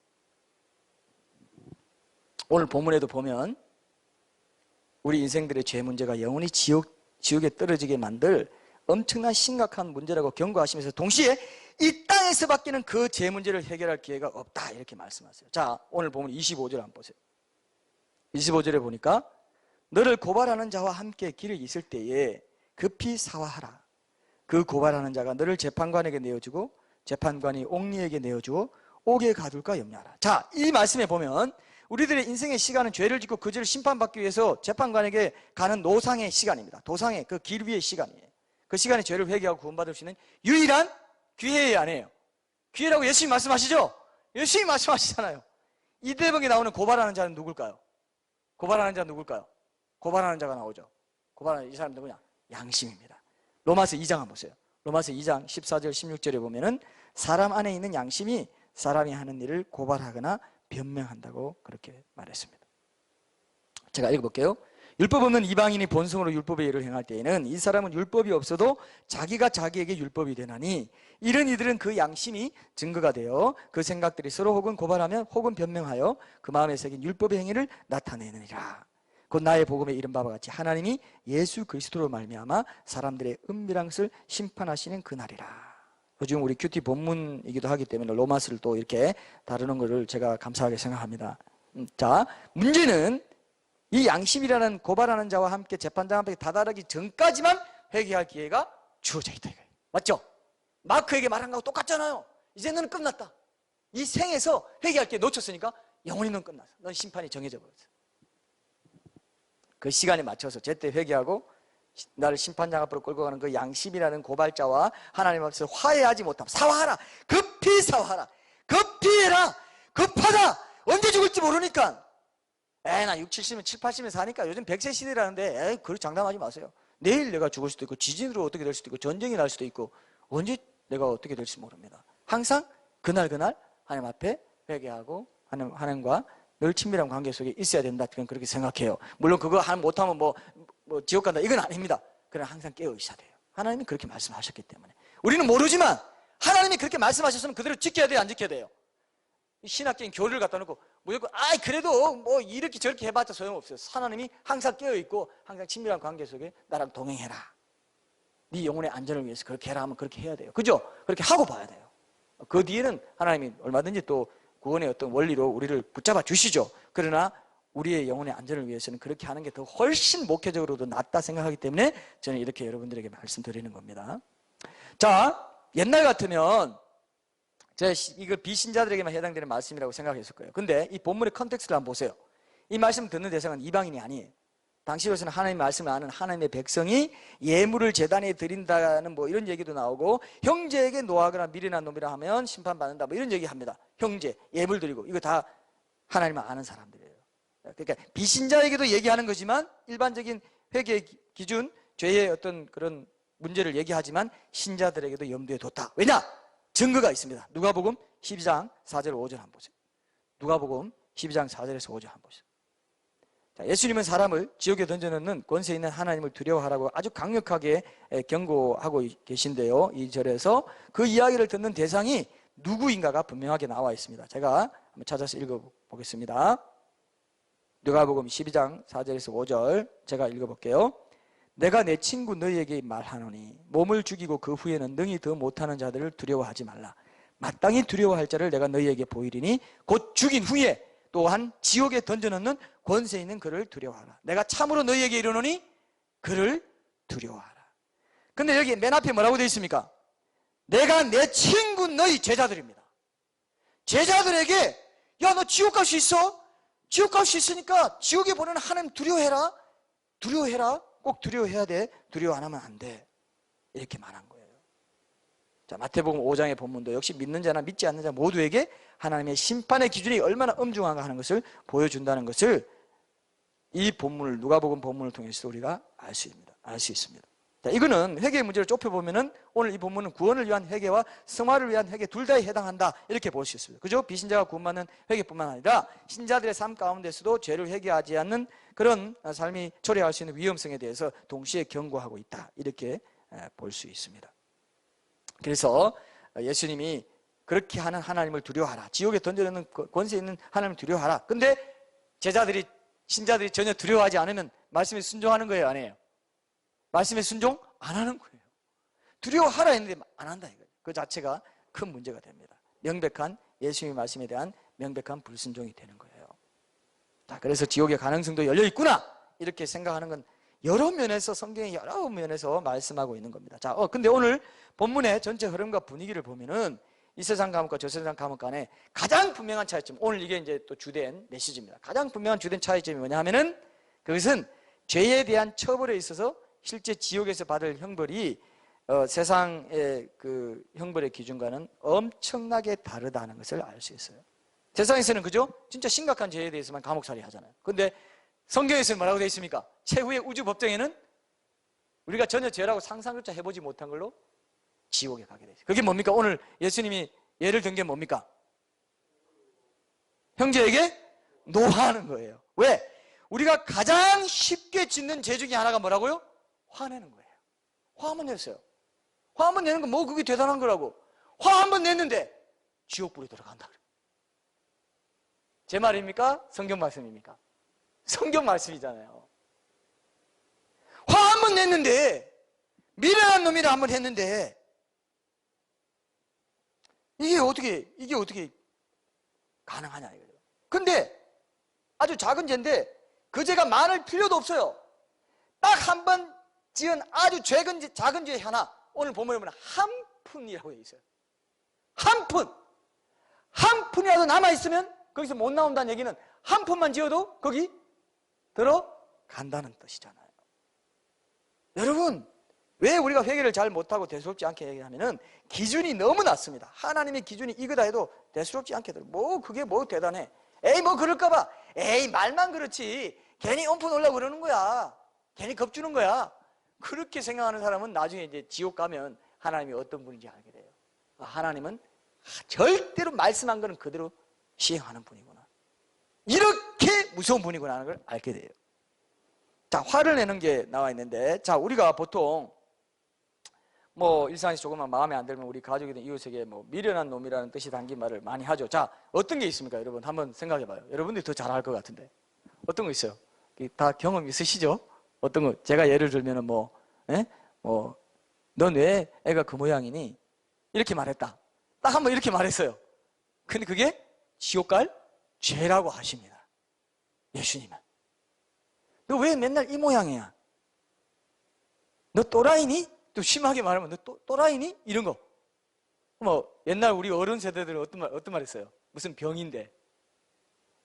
오늘 본문에도 보면 우리 인생들의 죄 문제가 영원히 지옥에 떨어지게 만들 엄청난 심각한 문제라고 경고하시면서 동시에 이 땅에서 받기는 그 죄 문제를 해결할 기회가 없다 이렇게 말씀하세요. 자, 오늘 보면 25절 한번 보세요. 25절에 보니까 너를 고발하는 자와 함께 길을 있을 때에 급히 사화하라. 그 고발하는 자가 너를 재판관에게 내어주고 재판관이 옥리에게 내어주어 옥에 가둘까 염려하라. 자, 이 말씀에 보면 우리들의 인생의 시간은 죄를 짓고 그 죄를 심판받기 위해서 재판관에게 가는 노상의 시간입니다. 도상의 그 길 위의 시간이에요. 그 시간에 죄를 회개하고 구원받을 수 있는 유일한 기회의 아니에요. 기회라고 예수님 말씀하시죠? 예수님 말씀하시잖아요. 이 대목에 나오는 고발하는 자는 누굴까요? 고발하는 자는 누굴까요? 고발하는 자가 나오죠. 고발하는 이 사람 누구냐? 양심입니다. 로마서 2장 한번 보세요. 로마서 2장 14절 16절에 보면은 사람 안에 있는 양심이 사람이 하는 일을 고발하거나 변명한다고 그렇게 말했습니다. 제가 읽어볼게요. 율법 없는 이방인이 본성으로 율법의 일을 행할 때에는 이 사람은 율법이 없어도 자기가 자기에게 율법이 되나니 이런 이들은 그 양심이 증거가 되어 그 생각들이 서로 혹은 고발하면 혹은 변명하여 그 마음에 새긴 율법의 행위를 나타내느니라. 곧 나의 복음에 이른 바와 같이 하나님이 예수 그리스도로 말미암아 사람들의 은밀한 것을 심판하시는 그날이라. 요즘 우리 큐티 본문이기도 하기 때문에 로마서를 또 이렇게 다루는 것을 제가 감사하게 생각합니다. 자, 문제는 이 양심이라는 고발하는 자와 함께 재판장 앞에 다다르기 전까지만 회개할 기회가 주어져 있다 이거예요. 맞죠? 마크에게 말한 거하고 똑같잖아요. 이제 너는 끝났다. 이 생에서 회개할 기회 놓쳤으니까 영원히 넌 끝났어. 넌 심판이 정해져 버렸어. 그 시간에 맞춰서 제때 회개하고 나를 심판장 앞으로 끌고 가는 그 양심이라는 고발자와 하나님 앞에서 화해하지 못하면 사화하라. 급히 사화하라. 급히 해라. 급하다. 언제 죽을지 모르니까. 나 6, 70년, 7, 80년 사니까 요즘 100세 시대라는데 그렇게 장담하지 마세요. 내일 내가 죽을 수도 있고 지진으로 어떻게 될 수도 있고 전쟁이 날 수도 있고 언제 내가 어떻게 될지 모릅니다. 항상 그날 하나님 앞에 회개하고 하나님과 늘 친밀한 관계 속에 있어야 된다. 저는 그렇게 생각해요. 물론 그거 못하면 뭐 지옥 간다 이건 아닙니다. 그러나 항상 깨어 있어야 돼요. 하나님이 그렇게 말씀하셨기 때문에 우리는 모르지만 하나님이 그렇게 말씀하셨으면 그대로 지켜야 돼요, 안 지켜야 돼요? 신학적인 교리를 갖다 놓고 무조건 그래도 뭐 이렇게 저렇게 해봤자 소용없어요. 하나님이 항상 깨어있고 항상 친밀한 관계 속에 나랑 동행해라. 네 영혼의 안전을 위해서 그렇게 해라 하면 그렇게 해야 돼요. 그죠? 그렇게 하고 봐야 돼요. 그 뒤에는 하나님이 얼마든지 또 구원의 어떤 원리로 우리를 붙잡아 주시죠. 그러나 우리의 영혼의 안전을 위해서는 그렇게 하는 게 더 훨씬 목회적으로도 낫다 생각하기 때문에 저는 이렇게 여러분들에게 말씀드리는 겁니다. 자, 옛날 같으면 제가 이걸 비신자들에게만 해당되는 말씀이라고 생각했을 거예요. 근데 이 본문의 컨텍스트를 한번 보세요. 이 말씀 듣는 대상은 이방인이 아니에요. 당시로서는 하나님의 말씀을 아는 하나님의 백성이 예물을 제단에 드린다는 뭐 이런 얘기도 나오고 형제에게 노하거나 미련한 놈이라 하면 심판받는다 뭐 이런 얘기합니다. 형제, 예물 드리고 이거 다 하나님을 아는 사람들이에요. 그러니까 비신자에게도 얘기하는 거지만 일반적인 회개 기준, 죄의 어떤 그런 문제를 얘기하지만 신자들에게도 염두에 뒀다. 왜냐? 증거가 있습니다. 누가복음 12장 4절 5절 한번 보세요. 누가복음 12장 4절에서 5절 한번 보세요. 자, 예수님은 사람을 지옥에 던져넣는 권세 있는 하나님을 두려워하라고 아주 강력하게 경고하고 계신데요. 이 절에서 그 이야기를 듣는 대상이 누구인가가 분명하게 나와 있습니다. 제가 한번 찾아서 읽어보겠습니다. 누가복음 12장 4절에서 5절 제가 읽어볼게요. 내가 내 친구 너희에게 말하노니 몸을 죽이고 그 후에는 능히 더 못하는 자들을 두려워하지 말라. 마땅히 두려워할 자를 내가 너희에게 보이리니 곧 죽인 후에 또한 지옥에 던져넣는 권세 있는 그를 두려워하라. 내가 참으로 너희에게 이르노니 그를 두려워하라. 근데 여기 맨 앞에 뭐라고 되어 있습니까? 내가 내 친구 너희 제자들입니다. 제자들에게 야, 너 지옥 갈 수 있어? 지옥 갈 수 있으니까 지옥에 보내는 하나님 두려워해라. 두려워해라. 꼭 두려워해야 돼. 두려워 안 하면 안 돼. 이렇게 말한 거예요. 자, 마태복음 5장의 본문도 역시 믿는 자나 믿지 않는 자 모두에게 하나님의 심판의 기준이 얼마나 엄중한가 하는 것을 보여준다는 것을 이 본문을 누가복음 본문을 통해서 우리가 알 수 있습니다. 자, 이거는 회개의 문제를 좁혀보면은 오늘 이 본문은 구원을 위한 회개와 성화를 위한 회개 둘 다에 해당한다 이렇게 볼 수 있습니다. 그죠? 비신자가 구원받는 회개뿐만 아니라 신자들의 삶 가운데서도 죄를 회개하지 않는 그런 삶이 초래할 수 있는 위험성에 대해서 동시에 경고하고 있다 이렇게 볼 수 있습니다. 그래서 예수님이 그렇게 하는 하나님을 두려워하라. 지옥에 던져놓는 권세 있는 하나님을 두려워하라. 근데 제자들이, 신자들이 전혀 두려워하지 않으면 말씀에 순종하는 거예요, 안 해요? 말씀에 순종 안 하는 거예요. 두려워하라 했는데 안 한다 이거예요. 그 자체가 큰 문제가 됩니다. 명백한 예수님의 말씀에 대한 명백한 불순종이 되는 거예요. 자, 그래서 지옥의 가능성도 열려 있구나 이렇게 생각하는 건 여러 면에서, 성경의 여러 면에서 말씀하고 있는 겁니다. 자, 근데 오늘 본문의 전체 흐름과 분위기를 보면은 이 세상 감옥과 저 세상 감옥 간에 가장 분명한 차이점, 오늘 이게 이제 또 주된 메시지입니다. 가장 분명한 주된 차이점이 뭐냐 하면은 그것은 죄에 대한 처벌에 있어서 실제 지옥에서 받을 형벌이 세상의 그 형벌의 기준과는 엄청나게 다르다는 것을 알 수 있어요. 세상에서는 그죠? 진짜 심각한 죄에 대해서만 감옥살이 하잖아요. 근데 성경에서는 뭐라고 되어 있습니까? 최후의 우주 법정에는 우리가 전혀 죄라고 상상조차 해보지 못한 걸로 지옥에 가게 되죠. 그게 뭡니까? 오늘 예수님이 예를 든 게 뭡니까? 형제에게 노하는 거예요. 왜? 우리가 가장 쉽게 짓는 죄 중에 하나가 뭐라고요? 화내는 거예요. 화 한번 냈어요. 화 한번 내는 건 뭐 그게 대단한 거라고. 화 한번 냈는데 지옥불에 들어간다 그래요. 제 말입니까? 성경 말씀입니까? 성경 말씀이잖아요. 화 한번 냈는데, 미련한 놈이라 한번 했는데, 이게 어떻게 가능하냐 이거죠. 근데 아주 작은 죄인데 그 죄가 많을 필요도 없어요. 딱 한 번 지은 아주 작은 죄 하나, 오늘 본문에 보면 한 푼이라고 되어 있어요. 한 푼! 한 푼이라도 남아있으면 거기서 못 나온다는 얘기는 한 푼만 지어도 거기 들어간다는 뜻이잖아요. 여러분, 왜 우리가 회개를 잘 못하고 대수롭지 않게 얘기하면은 기준이 너무 낮습니다. 하나님의 기준이 이거다 해도 대수롭지 않게 들어요. 뭐 그게 뭐 대단해. 에이 뭐 그럴까봐. 에이 말만 그렇지. 괜히 엄포 놀라고 그러는 거야. 괜히 겁주는 거야. 그렇게 생각하는 사람은 나중에 이제 지옥 가면 하나님이 어떤 분인지 알게 돼요. 하나님은 절대로 말씀한 거는 그대로 시행하는 분이구나. 이렇게 무서운 분이구나 하는 걸 알게 돼요. 자, 화를 내는 게 나와 있는데, 자, 우리가 보통 뭐 일상에서 조금만 마음에 안 들면 우리 가족이든 이웃에게 뭐 미련한 놈이라는 뜻이 담긴 말을 많이 하죠. 자, 어떤 게 있습니까? 여러분 한번 생각해 봐요. 여러분들이 더 잘 알 것 같은데 어떤 거 있어요? 다 경험 있으시죠? 어떤 거? 제가 예를 들면은 넌 왜 애가 그 모양이니? 이렇게 말했다. 딱 한번 이렇게 말했어요. 근데 그게 지옥 갈 죄라고 하십니다. 예수님은. 너 왜 맨날 이 모양이야? 너 또라이니? 또 심하게 말하면 너 또라이니? 이런 거. 뭐 옛날 우리 어른 세대들은 어떤 말 했어요? 무슨 병인데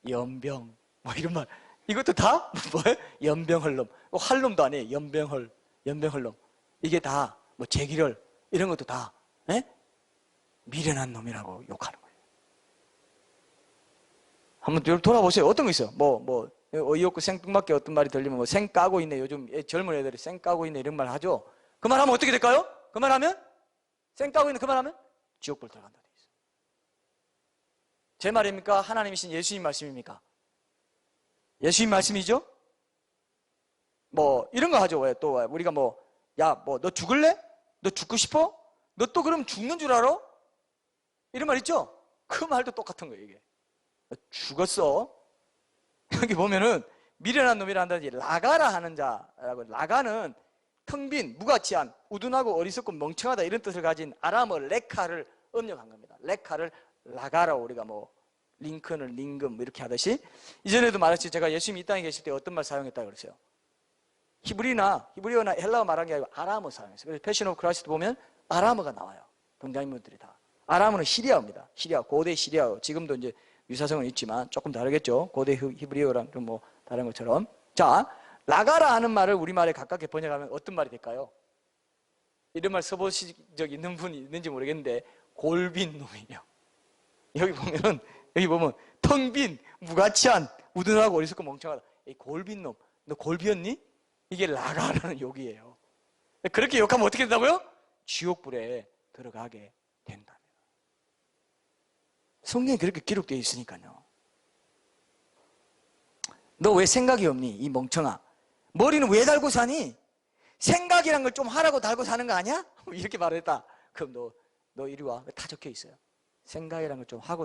연병 뭐 이런 말. 이것도 다 뭐예요? 연병헐놈. 활놈도 아니에요. 연병헐놈. 이게 다 뭐 제기럴 이런 것도 다 미련한 놈이라고 욕하는 거예요. 한번 돌아보세요. 어떤 거 있어요? 어이없고 생뚱맞게 어떤 말이 들리면 뭐 생 까고 있네. 요즘 젊은 애들이 생 까고 있네 이런 말 하죠. 그 말 하면 어떻게 될까요? 그 말 하면 생 까고 있는 그 말 하면 지옥불 들어간다 돼 있어요. 제 말입니까? 하나님이신 예수님 말씀입니까? 예수님 말씀이죠? 뭐 이런 거 하죠. 왜 또 우리가 너 죽을래? 너 죽고 싶어? 너 또 그럼 죽는 줄 알아? 이런 말 있죠? 그 말도 똑같은 거예요. 이게 죽었어. 여기 보면은 미련한 놈이라 한다든지 라가라 하는 자라고. 라가는 텅 빈, 무가치한, 우둔하고 어리석고 멍청하다 이런 뜻을 가진 아람어 레카를 음력한 겁니다. 레카를 라가라고 우리가 링컨을 링금 이렇게 하듯이, 이전에도 말했지 제가 예수님이 이 땅에 계실 때 어떤 말 사용했다고 그랬어요? 히브리어나 헬라어 말한 게 아니고 아람어 사용했어요. 그래서 패션 오브 크라이스트 보면 아람어가 나와요. 등장인물들이 다. 아람어는 시리아어입니다. 시리아, 고대 시리아어. 지금도 이제 유사성은 있지만 조금 다르겠죠. 고대 히브리어랑 좀 다른 것처럼. 자, 라가라 하는 말을 우리말에 가깝게 번역하면 어떤 말이 될까요? 이런 말 써보신 적 있는 분이 있는지 모르겠는데 골빈 놈이에요. 여기 보면 텅 빈, 무가치한, 우둔하고 어리석고 멍청하다. 이 골빈 놈, 너 골비었니? 이게 라가라는 욕이에요. 그렇게 욕하면 어떻게 된다고요? 지옥불에 들어가게 된답니다. 성경에 그렇게 기록되어 있으니까요. 너 왜 생각이 없니? 이 멍청아. 머리는 왜 달고 사니? 생각이란 걸 좀 하라고 달고 사는 거 아니야? 이렇게 말했다. 그럼 너 이리 와. 다 적혀 있어요. 생각이란 걸 좀 하고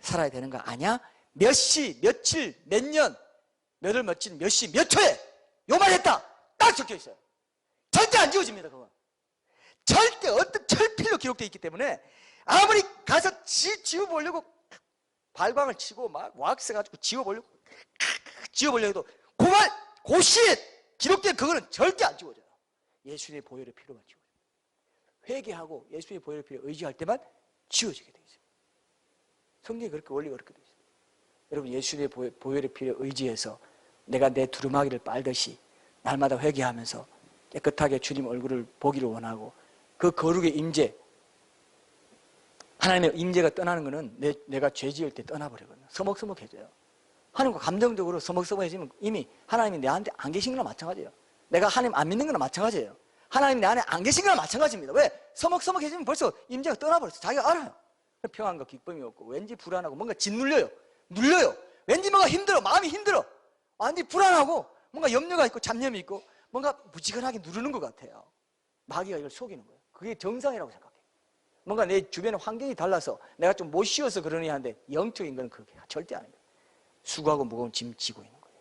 살아야 되는 거 아니야? 몇 시, 며칠, 몇 년, 몇 월, 며칠, 몇 시, 몇 초에 요 말 했다. 딱 적혀 있어요. 절대 안 지워집니다. 그건 절대 어떤 철필로 기록되어 있기 때문에 아무리 가서 지워보려고 발광을 치고 막 왁스 가지고 지워보려고 해도 그말 그 시에 기록된 그거는 절대 안 지워져요. 예수님의 보혈의 피로만 지워져요. 회개하고 예수님의 보혈의 피를 의지할 때만 지워지게 되어 있어요. 성경이 그렇게 원리가 그렇게 되어 있어요. 여러분, 예수님의 보혈의 피를 의지해서 내가 내 두루마기를 빨듯이 날마다 회개하면서 깨끗하게 주님 얼굴을 보기를 원하고, 그 거룩의 임재, 하나님의 임재가 떠나는 것은 내가 죄 지을 때 떠나버리거든요. 서먹서먹해져요. 하나님과 감정적으로 서먹서먹해지면 이미 하나님이 내한테 안 계신 거나 마찬가지예요. 내가 하나님 안 믿는 거나 마찬가지예요. 하나님 내 안에 안 계신 거나 마찬가지입니다. 왜? 서먹서먹해지면 벌써 임재가 떠나버렸어요. 자기가 알아요. 평안과 기쁨이 없고 왠지 불안하고 뭔가 짓눌려요. 눌려요. 왠지 뭔가 힘들어. 마음이 힘들어. 완전히 불안하고 뭔가 염려가 있고 잡념이 있고 뭔가 무지근하게 누르는 것 같아요. 마귀가 이걸 속이는 거예요. 그게 정상이라고 생각해요. 뭔가 내 주변의 환경이 달라서 내가 좀 못 쉬어서 그러니 하는데 영적인 건 그렇게 절대 아닙니다. 수고하고 무거운 짐 지고 있는 거예요.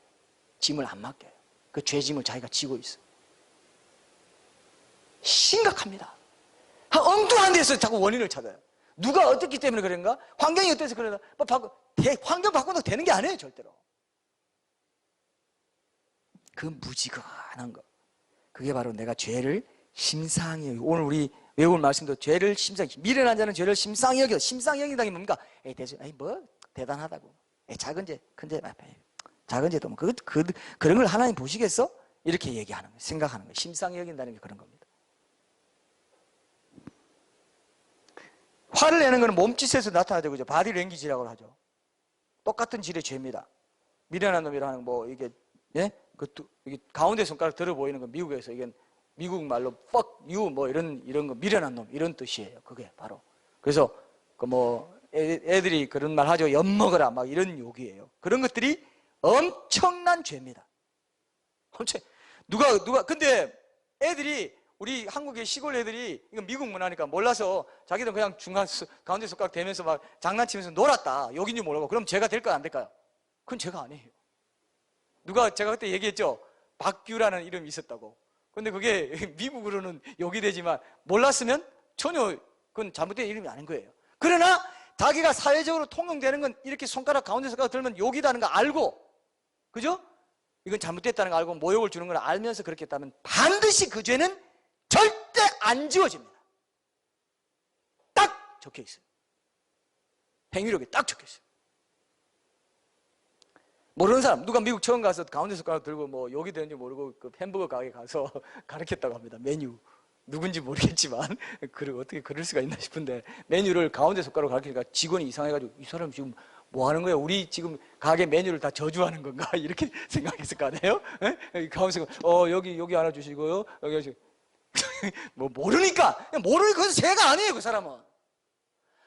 짐을 안 맡겨요. 그 죄짐을 자기가 지고 있어. 심각합니다. 엉뚱한 데서 자꾸 원인을 찾아요. 누가 어떻기 때문에 그런가? 환경이 어때서 그런가? 환경 바꿔도 되는 게 아니에요, 절대로. 그 무지근한 거. 그게 바로 내가 죄를 심상히 여기고, 오늘 우리 외울 말씀도 죄를 심상히, 미련한 자는 죄를 심상히 여겨. 심상히 여긴다는 게 뭡니까? 뭐 대단하다고. 작은 죄, 큰 죄, 작은 죄도 뭐 그런 걸 하나님 보시겠어? 이렇게 얘기하는 거예요. 생각하는 거예요. 심상히 여긴다는 게 그런 겁니다. 화를 내는 것은 몸짓에서 나타나죠. 그죠? 바디 랭귀지라고 하죠. 똑같은 질의 죄입니다. 미련한 놈이라는 뭐 이게, 예? 이게 가운데 손가락 들어 보이는 건 미국에서 이게 미국 말로 fuck you 뭐 이런 거 미련한 놈 이런 뜻이에요. 그게 바로. 그래서 그 뭐 애들이 그런 말 하죠. 엿먹어라 막 이런 욕이에요. 그런 것들이 엄청난 죄입니다. 엄청 근데 애들이 우리 한국의 시골 애들이 이건 미국 문화니까 몰라서 자기들 그냥 가운데 손가락 대면서 막 장난치면서 놀았다. 욕인지 모르고 그럼 죄가 될까요? 안 될까요? 그건 죄가 아니에요. 제가 그때 얘기했죠. 박규라는 이름이 있었다고. 근데 그게 미국으로는 욕이 되지만 몰랐으면 전혀 그건 잘못된 이름이 아닌 거예요. 그러나 자기가 사회적으로 통용되는 건 이렇게 손가락 가운데 손가락 들면 욕이라는 거 알고, 그죠? 이건 잘못됐다는 거 알고 모욕을 주는 걸 알면서 그렇게 했다면 반드시 그 죄는 절대 안 지워집니다. 딱 적혀 있어요. 행위록에 딱 적혀 있어요. 모르는 사람, 누가 미국 처음 가서 가운데 손가락 들고 뭐 욕이 되는지 모르고 그 햄버거 가게 가서 가르쳤다고 합니다. 메뉴. 누군지 모르겠지만, 어떻게 그럴 수가 있나 싶은데, 메뉴를 가운데 손가락으로 가르치니까 직원이 이상해가지고, 이 사람 지금 뭐 하는 거야? 우리 지금 가게 메뉴를 다 저주하는 건가? 이렇게 생각했을 거 아니에요? 가운데 손가락, 여기 하나 주시고요. 여기 뭐 모르니까 그건 죄가 아니에요, 그 사람은.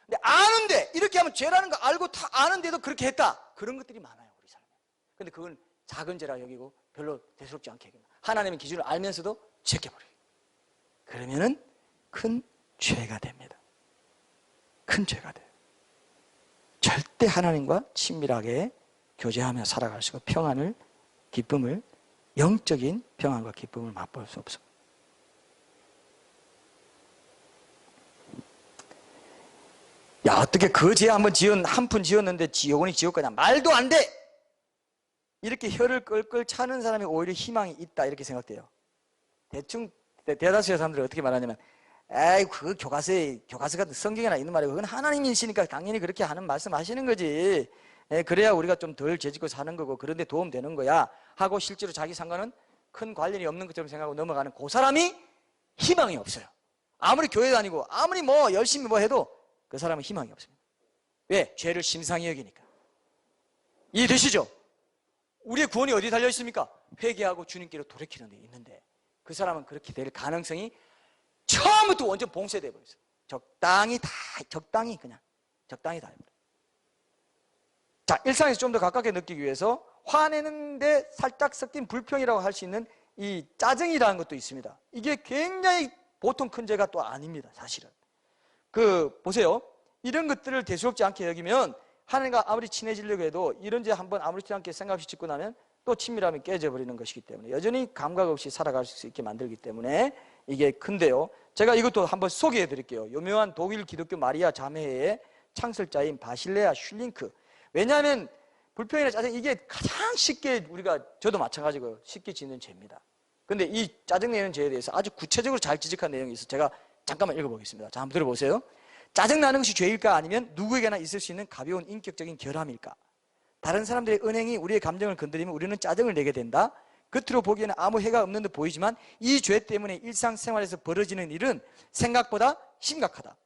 근데 아는데, 이렇게 하면 죄라는 거 알고 다 아는데도 그렇게 했다. 그런 것들이 많아요, 우리 사람은. 근데 그건 작은 죄라 여기고 별로 대수롭지 않게 여깁니다. 하나님의 기준을 알면서도 제껴버려요. 그러면은 큰 죄가 됩니다. 큰 죄가 돼요. 절대 하나님과 친밀하게 교제하며 살아갈 수가 평안을, 기쁨을, 영적인 평안과 기쁨을 맛볼 수 없습니다. 야, 어떻게 그 죄 한 푼 지었는데 영원히 지옥 가냐? 말도 안 돼! 이렇게 혀를 끌끌 차는 사람이 오히려 희망이 있다, 이렇게 생각돼요. 대다수의 사람들이 어떻게 말하냐면, 그 교과서가 성경에나 있는 말이고, 그건 하나님이시니까 당연히 그렇게 하는 말씀 하시는 거지. 그래야 우리가 좀 덜 죄짓고 사는 거고, 그런데 도움 되는 거야. 하고 실제로 자기 상관은 큰 관련이 없는 것처럼 생각하고 넘어가는 그 사람이 희망이 없어요. 아무리 교회 다니고, 아무리 뭐 열심히 뭐 해도 그 사람은 희망이 없습니다. 왜? 죄를 심상히 여기니까. 이해되시죠? 우리의 구원이 어디에 달려 있습니까? 회개하고 주님께로 돌이키는 데 있는데, 그 사람은 그렇게 될 가능성이 처음부터 완전 봉쇄되어 버렸어요. 적당히 다 해버려요. 자, 일상에서 좀 더 가깝게 느끼기 위해서 화내는데 살짝 섞인 불평이라고 할 수 있는 이 짜증이라는 것도 있습니다. 이게 굉장히 보통 큰 죄가 또 아닙니다. 사실은. 보세요. 이런 것들을 대수롭지 않게 여기면 하나님과 아무리 친해지려고 해도 이런 죄 한번 아무렇지 않게 생각 없이 짓고 나면 또 친밀함이 깨져버리는 것이기 때문에 여전히 감각 없이 살아갈 수 있게 만들기 때문에 이게 큰데요. 제가 이것도 한번 소개해 드릴게요. 유명한 독일 기독교 마리아 자매의 창설자인 바실레아 슐링크. 왜냐하면 불평이나 짜증, 이게 가장 쉽게 저도 마찬가지고요. 쉽게 짓는 죄입니다. 근데 이 짜증내는 죄에 대해서 아주 구체적으로 잘 지적한 내용이 있어서 제가 잠깐만 읽어보겠습니다. 자, 한번 들어보세요. 짜증나는 것이 죄일까? 아니면 누구에게나 있을 수 있는 가벼운 인격적인 결함일까? 다른 사람들의 은행이 우리의 감정을 건드리면 우리는 짜증을 내게 된다. 겉으로 보기에는 아무 해가 없는 듯 보이지만 이 죄 때문에 일상생활에서 벌어지는 일은 생각보다 심각하다.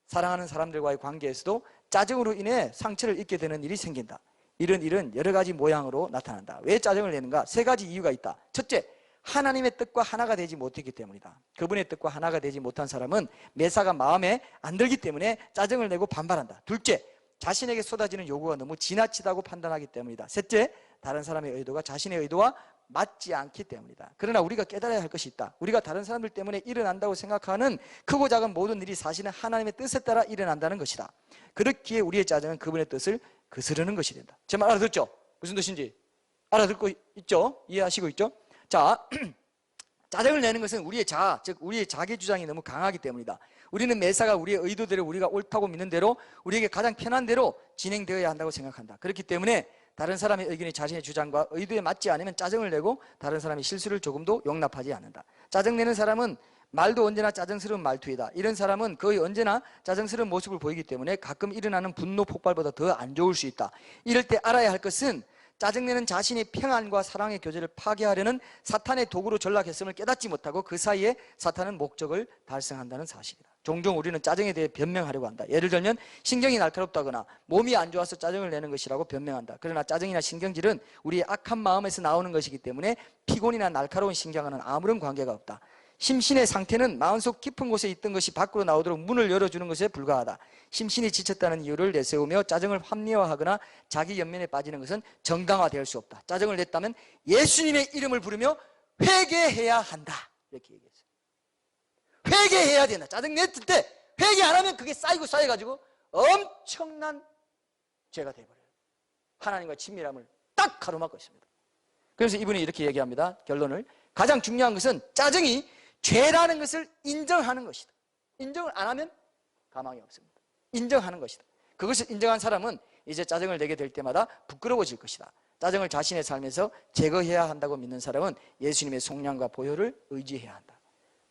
사랑하는 사람들과의 관계에서도 짜증으로 인해 상처를 입게 되는 일이 생긴다. 이런 일은 여러 가지 모양으로 나타난다. 왜 짜증을 내는가? 세 가지 이유가 있다. 첫째, 하나님의 뜻과 하나가 되지 못했기 때문이다. 그분의 뜻과 하나가 되지 못한 사람은 매사가 마음에 안 들기 때문에 짜증을 내고 반발한다. 둘째, 자신에게 쏟아지는 요구가 너무 지나치다고 판단하기 때문이다. 셋째, 다른 사람의 의도가 자신의 의도와 맞지 않기 때문이다. 그러나 우리가 깨달아야 할 것이 있다. 우리가 다른 사람들 때문에 일어난다고 생각하는 크고 작은 모든 일이 사실은 하나님의 뜻에 따라 일어난다는 것이다. 그렇기에 우리의 짜증은 그분의 뜻을 거스르는 것이 된다. 제 말 알아듣죠? 무슨 뜻인지 알아듣고 있죠? 이해하시고 있죠? 자, 짜증을 내는 것은 우리의 자아, 즉 우리의 자기 주장이 너무 강하기 때문이다. 우리는 매사가 우리의 의도대로, 우리가 옳다고 믿는 대로, 우리에게 가장 편한 대로 진행되어야 한다고 생각한다. 그렇기 때문에 다른 사람의 의견이 자신의 주장과 의도에 맞지 않으면 짜증을 내고 다른 사람의 실수를 조금도 용납하지 않는다. 짜증내는 사람은 말도 언제나 짜증스러운 말투이다. 이런 사람은 거의 언제나 짜증스러운 모습을 보이기 때문에 가끔 일어나는 분노 폭발보다 더 안 좋을 수 있다. 이럴 때 알아야 할 것은 짜증내는 자신의 평안과 사랑의 교제를 파괴하려는 사탄의 도구로 전락했음을 깨닫지 못하고 그 사이에 사탄은 목적을 달성한다는 사실이다. 종종 우리는 짜증에 대해 변명하려고 한다. 예를 들면 신경이 날카롭다거나 몸이 안 좋아서 짜증을 내는 것이라고 변명한다. 그러나 짜증이나 신경질은 우리의 악한 마음에서 나오는 것이기 때문에 피곤이나 날카로운 신경과는 아무런 관계가 없다. 심신의 상태는 마음속 깊은 곳에 있던 것이 밖으로 나오도록 문을 열어주는 것에 불과하다. 심신이 지쳤다는 이유를 내세우며 짜증을 합리화하거나 자기 연민에 빠지는 것은 정당화될 수 없다. 짜증을 냈다면 예수님의 이름을 부르며 회개해야 한다. 이렇게 얘기했어요. 회개해야 된다. 짜증 냈을 때 회개 안 하면 그게 쌓여가지고 엄청난 죄가 되어버려요. 하나님과 친밀함을 딱 가로막고 있습니다. 그래서 이분이 이렇게 얘기합니다. 결론을. 가장 중요한 것은 짜증이 죄라는 것을 인정하는 것이다. 인정을 안 하면 가망이 없습니다. 인정하는 것이다. 그것을 인정한 사람은 이제 짜증을 내게 될 때마다 부끄러워질 것이다. 짜증을 자신의 삶에서 제거해야 한다고 믿는 사람은 예수님의 속량과 보혈을 의지해야 한다.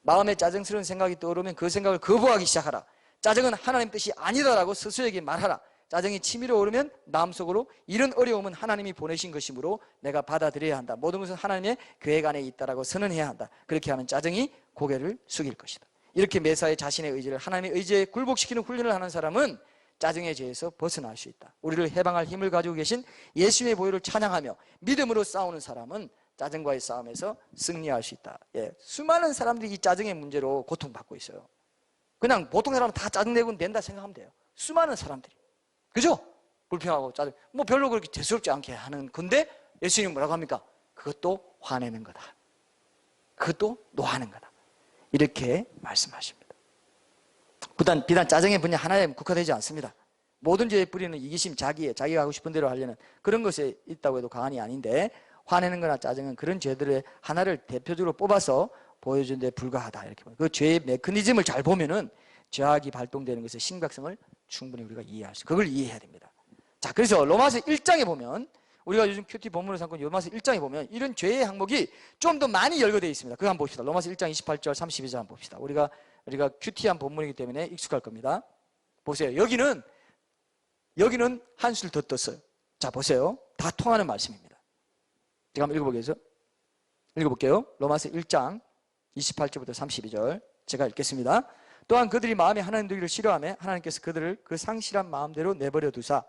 마음에 짜증스러운 생각이 떠오르면 그 생각을 거부하기 시작하라. 짜증은 하나님 뜻이 아니다라고 스스로에게 말하라. 짜증이 치밀어 오르면 마음속으로 이런 어려움은 하나님이 보내신 것이므로 내가 받아들여야 한다. 모든 것은 하나님의 계획 안에 있다라고 선언해야 한다. 그렇게 하면 짜증이 고개를 숙일 것이다. 이렇게 매사에 자신의 의지를 하나님의 의지에 굴복시키는 훈련을 하는 사람은 짜증의 죄에서 벗어날 수 있다. 우리를 해방할 힘을 가지고 계신 예수님의 보혈을 찬양하며 믿음으로 싸우는 사람은 짜증과의 싸움에서 승리할 수 있다. 예, 수많은 사람들이 이 짜증의 문제로 고통받고 있어요. 그냥 보통 사람은 다 짜증내고 된다 생각하면 돼요. 수많은 사람들이. 그죠? 불평하고 짜증, 뭐 별로 그렇게 대수롭지 않게 하는 건데 예수님은 뭐라고 합니까? 그것도 화내는 거다. 그것도 노하는 거다. 이렇게 말씀하십니다. 비단 짜증의 분야 하나에 국한되지 않습니다. 모든 죄의 뿌리는 이기심, 자기가 하고 싶은 대로 하려는 그런 것에 있다고 해도 과언이 아닌데 화내는 거나 짜증은 그런 죄들의 하나를 대표적으로 뽑아서 보여준 데 불과하다. 이렇게 그 죄의 메커니즘을 잘 보면은 죄악이 발동되는 것의 심각성을 충분히 우리가 이해할 수, 그걸 이해해야 됩니다. 자, 그래서 로마서 1장에 보면 우리가 요즘 큐티 본문을 삼고 로마서 1장에 보면 이런 죄의 항목이 좀 더 많이 열거되어 있습니다. 그거 한번 봅시다. 로마서 1장 28절 32절 한번 봅시다. 우리가 큐티한 본문이기 때문에 익숙할 겁니다. 보세요. 여기는 한술 더 떴어요. 자, 보세요. 다 통하는 말씀입니다. 제가 한번 읽어볼게요. 로마서 1장 28절부터 32절 제가 읽겠습니다. 또한 그들이 마음에 하나님 되기를 싫어하며 하나님께서 그들을 그 상실한 마음대로 내버려 두사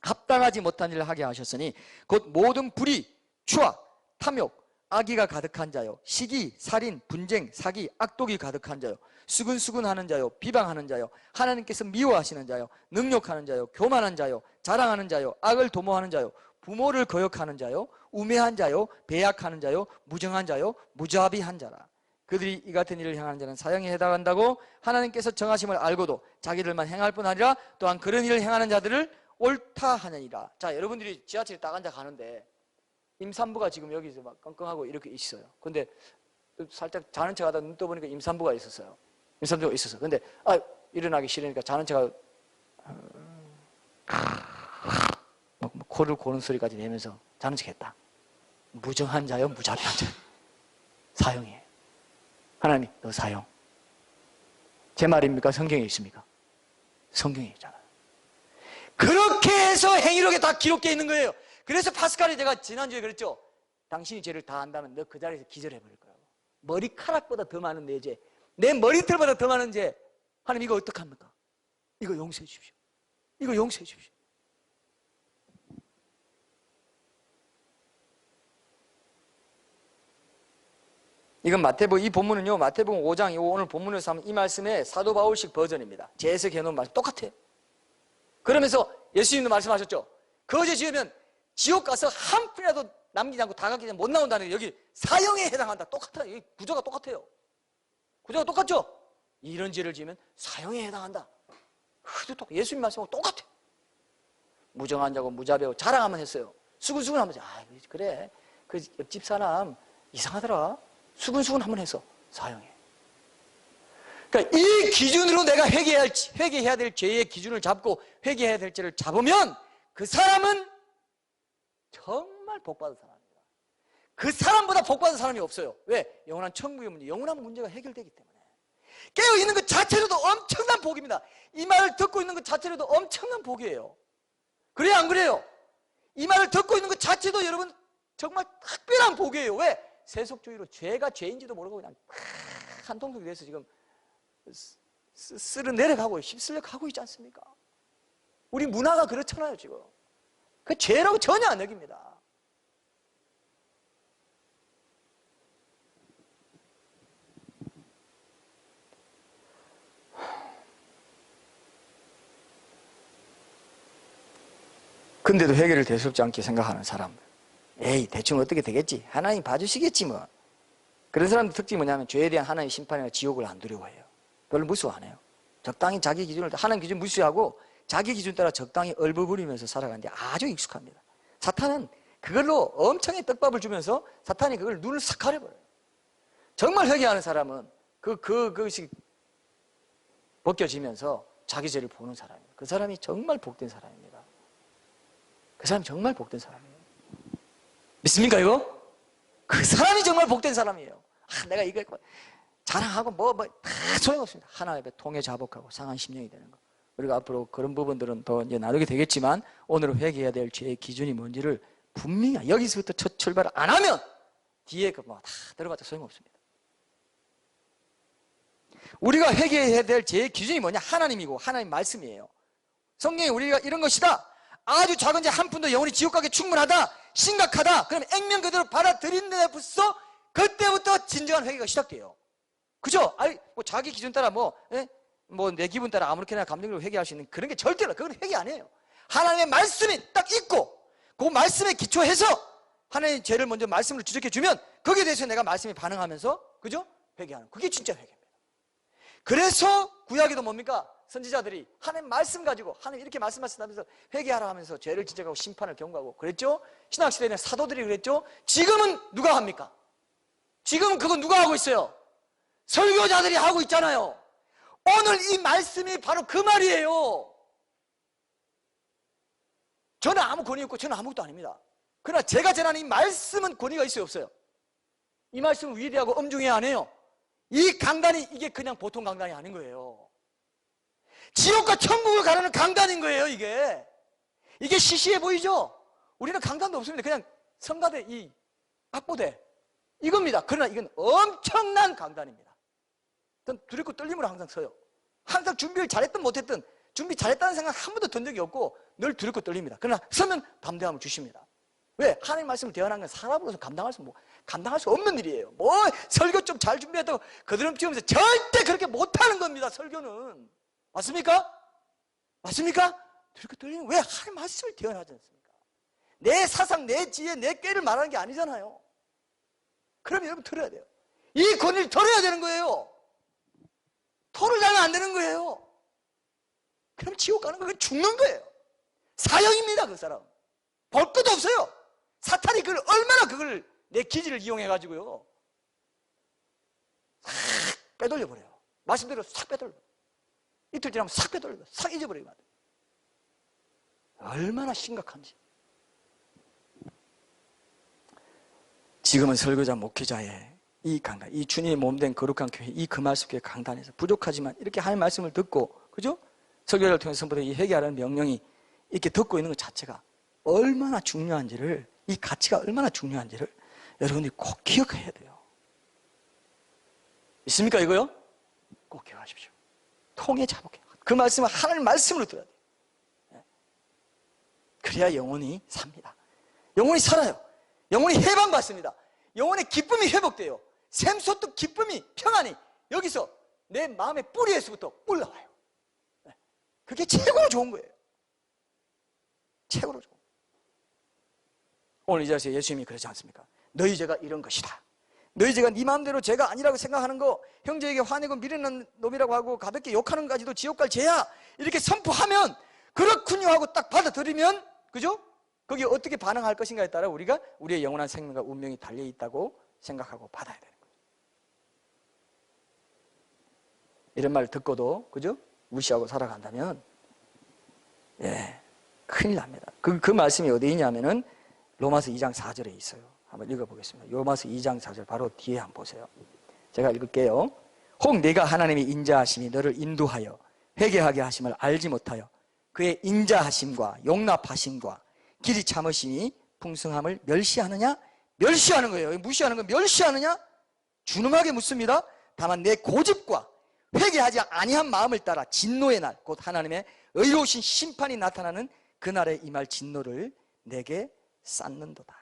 합당하지 못한 일을 하게 하셨으니 곧 모든 불의, 추악, 탐욕, 악의가 가득한 자요, 시기, 살인, 분쟁, 사기, 악독이 가득한 자요, 수근수근하는 자요, 비방하는 자요, 하나님께서 미워하시는 자요, 능욕하는 자요, 교만한 자요, 자랑하는 자요, 악을 도모하는 자요, 부모를 거역하는 자요, 우매한 자요, 배약하는 자요, 무정한 자요, 무자비한 자라. 그들이 이 같은 일을 행하는 자는 사형에 해당한다고 하나님께서 정하심을 알고도 자기들만 행할 뿐 아니라 또한 그런 일을 행하는 자들을 옳다 하느니라. 자, 여러분들이 지하철에 딱 앉아 가는데 임산부가 지금 여기서 막 끙끙하고 이렇게 있어요. 근데 살짝 자는 척하다 눈 떠보니까 임산부가 있었어요. 임산부가 있었어. 근데 일어나기 싫으니까 자는 척하고 코를 고는 소리까지 내면서 자는 척했다. 무정한 자요, 무자비한 자. 사형이에요. 하나님, 너 사형. 제 말입니까? 성경에 있습니까? 성경에 있잖아요. 그렇게 해서 행위록에 다 기록되어 있는 거예요. 그래서 파스칼이 제가 지난주에 그랬죠. 당신이 죄를 다 안다면 너 그 자리에서 기절해버릴 거라고. 머리카락보다 더 많은 내 죄, 내 머리털보다 더 많은 죄. 하나님 이거 어떡합니까? 이거 용서해 주십시오. 이거 용서해 주십시오. 이건 마태복음, 이 본문은요, 마태복음 5장, 오늘 본문에서 하면 이 말씀의 사도 바울식 버전입니다. 재해석해 놓은 말씀 똑같아요. 그러면서 예수님도 말씀하셨죠. 거짓 지으면 지옥 가서 한 푼이라도 남기지 않고 다 갖기 전에 못 나온다는 게 여기 사형에 해당한다. 똑같아요. 여기 구조가 똑같아요. 구조가 똑같죠? 이런 죄를 지으면 사형에 해당한다. 예수님 말씀하고 똑같아요. 무정한 자고 무자비하고 자랑하면 했어요. 수근수근 하면서 그래 그 옆집 사람 이상하더라. 수근수근 한번 해서 사형해. 그러니까 이 기준으로 내가 회개해야 될 죄의 기준을 잡고 회개해야 될 죄를 잡으면 그 사람은 정말 복받은 사람입니다. 그 사람보다 복받은 사람이 없어요. 왜? 영원한 천국의 문제, 영원한 문제가 해결되기 때문에. 깨어있는 것 자체로도 엄청난 복입니다. 이 말을 듣고 있는 것 자체로도 엄청난 복이에요. 그래요, 안 그래요? 이 말을 듣고 있는 것 자체도 여러분 정말 특별한 복이에요. 왜? 세속주의로 죄가 죄인지도 모르고 그냥 한통속이 돼서 지금 쓸어 내려가고 휩쓸려 가고 있지 않습니까? 우리 문화가 그렇잖아요, 지금. 그 죄라고 전혀 안 여깁니다. 근데도 회개를 대수롭지 않게 생각하는 사람. 에이, 대충 어떻게 되겠지? 하나님 봐주시겠지 뭐. 그런 사람들 특징이 뭐냐면 죄에 대한 하나님의 심판이나 지옥을 안 두려워해요. 별로 무서워 안 해요. 적당히 자기 기준을, 하나님 기준 무시하고 자기 기준 따라 적당히 얼버무리면서 살아가는데 아주 익숙합니다. 사탄은 그걸로 엄청나게 떡밥을 주면서 사탄이 그걸 눈을 싹 가려버려요. 정말 회개하는 사람은 그것이 벗겨지면서 자기 죄를 보는 사람이에요. 그 사람이 정말 복된 사람입니다. 그 사람이 정말 복된 사람이에요. 믿습니까, 이거? 그 사람이 정말 복된 사람이에요. 내가 이거 자랑하고 다 소용없습니다. 하나 앞에 통해 자복하고 상한 심령이 되는 거. 우리가 앞으로 그런 부분들은 더 이제 나누게 되겠지만 오늘은 회개해야 될 죄의 기준이 뭔지를 분명히 여기서부터 첫 출발을 안 하면 뒤에 다 들어봤자 소용없습니다. 우리가 회개해야 될 죄의 기준이 뭐냐? 하나님이고 하나님 말씀이에요. 성경에 우리가 이런 것이다. 아주 작은 죄 한 푼도 영원히 지옥 가기 충분하다. 심각하다. 그럼 액면 그대로 받아들인 데부터 그때부터 진정한 회개가 시작돼요. 그죠? 자기 기준 따라 내 기분 따라 아무렇게나 감정으로 회개할 수 있는 그런 게 절대로 그건 회개 아니에요. 하나님의 말씀이 딱 있고 그 말씀에 기초해서 하나님의 죄를 먼저 말씀으로 지적해 주면 거기에 대해서 내가 말씀에 반응하면서 그죠? 회개하는 그게 진짜 회개입니다. 그래서 구약에도 뭡니까? 선지자들이 하나님 말씀 가지고 하나님 이렇게 말씀하신다면서 회개하라 하면서 죄를 지적하고 심판을 경고하고 그랬죠? 신학시대에는 사도들이 그랬죠? 지금은 누가 합니까? 지금은 그거 누가 하고 있어요? 설교자들이 하고 있잖아요. 오늘 이 말씀이 바로 그 말이에요. 저는 아무 권위 없고 저는 아무것도 아닙니다. 그러나 제가 전하는 이 말씀은 권위가 있어요, 없어요? 이 말씀은 위대하고 엄중해야 안 해요. 이 강단이 이게 그냥 보통 강단이 아닌 거예요. 지옥과 천국을 가르는 강단인 거예요, 이게. 이게 시시해 보이죠? 우리는 강단도 없습니다. 그냥 성가대, 이 악보대 이겁니다. 그러나 이건 엄청난 강단입니다. 전 두렵고 떨림으로 항상 서요. 항상 준비를 잘했든 못했든 준비 잘했다는 생각 한 번도 든 적이 없고 늘 두렵고 떨립니다. 그러나 서면 담대함을 주십니다. 왜? 하나님 말씀을 대언하는 건 사람으로서 감당할 수 없는 일이에요. 설교 좀 잘 준비했다고 그드름 피우면서 절대 그렇게 못하는 겁니다. 설교는. 맞습니까? 맞습니까? 두렵고 떨리는 왜? 하나님 말씀을 대언하지 않습니까? 내 사상, 내 지혜, 내 꾀를 말하는 게 아니잖아요. 그럼 여러분 들어야 돼요. 이 권위를 들어야 되는 거예요. 토를 달면 안 되는 거예요. 그럼 지옥 가는 거예요. 죽는 거예요. 사형입니다. 그 사람 볼 것도 없어요. 사탄이 그걸 얼마나 그걸 내 기질을 이용해 가지고요 싹 빼돌려 버려요. 말씀대로 싹 빼돌려. 이틀 지나면 싹 빼돌려, 싹 잊어버리면 안 돼요. 얼마나 심각한지. 지금은 설교자 목회자의 이 강단, 이 주님의 몸된 거룩한 교회, 이 금알숲교회 강단에서 부족하지만 이렇게 하나님의 말씀을 듣고, 그죠? 설교를 통해서 선포된 이 회개하라는 명령이 이렇게 듣고 있는 것 자체가 얼마나 중요한지를, 이 가치가 얼마나 중요한지를 여러분들이 꼭 기억해야 돼요. 있습니까, 이거요? 꼭 기억하십시오. 통에 자복해요. 그 말씀은 하나님 말씀으로 들어야 돼요. 그래야 영혼이 삽니다. 영혼이 살아요. 영혼이 해방받습니다. 영혼의 기쁨이 회복돼요. 샘솟듯 기쁨이, 평안이 여기서 내 마음의 뿌리에서부터 올라와요. 그게 최고로 좋은 거예요. 최고로 좋은 거예요. 오늘 이 자리에서 예수님이 그러지 않습니까? 너희 죄가 이런 것이다. 너희 죄가 네 마음대로 죄가 아니라고 생각하는 거, 형제에게 화내고 미련한 놈이라고 하고 가볍게 욕하는 것까지도 지옥 갈 죄야, 이렇게 선포하면 그렇군요 하고 딱 받아들이면, 그죠? 거기에 어떻게 반응할 것인가에 따라 우리가 우리의 영원한 생명과 운명이 달려있다고 생각하고 받아야 되는 거예요. 이런 말 듣고도, 그죠? 무시하고 살아간다면, 큰일 납니다. 그 말씀이 어디 있냐면은 로마서 2장 4절에 있어요. 한번 읽어보겠습니다. 로마서 2장 4절 바로 뒤에 한번 보세요. 제가 읽을게요. 혹 네가 하나님의 인자하심이 너를 인도하여 회개하게 하심을 알지 못하여 그의 인자하심과 용납하심과 길이 참으심이 풍성함을 멸시하느냐? 멸시하는 거예요. 무시하는 거 멸시하느냐? 준엄하게 묻습니다. 다만 내 고집과 회개하지 아니한 마음을 따라 진노의 날, 곧 하나님의 의로우신 심판이 나타나는 그날에 임할 진노를 내게 쌓는도다.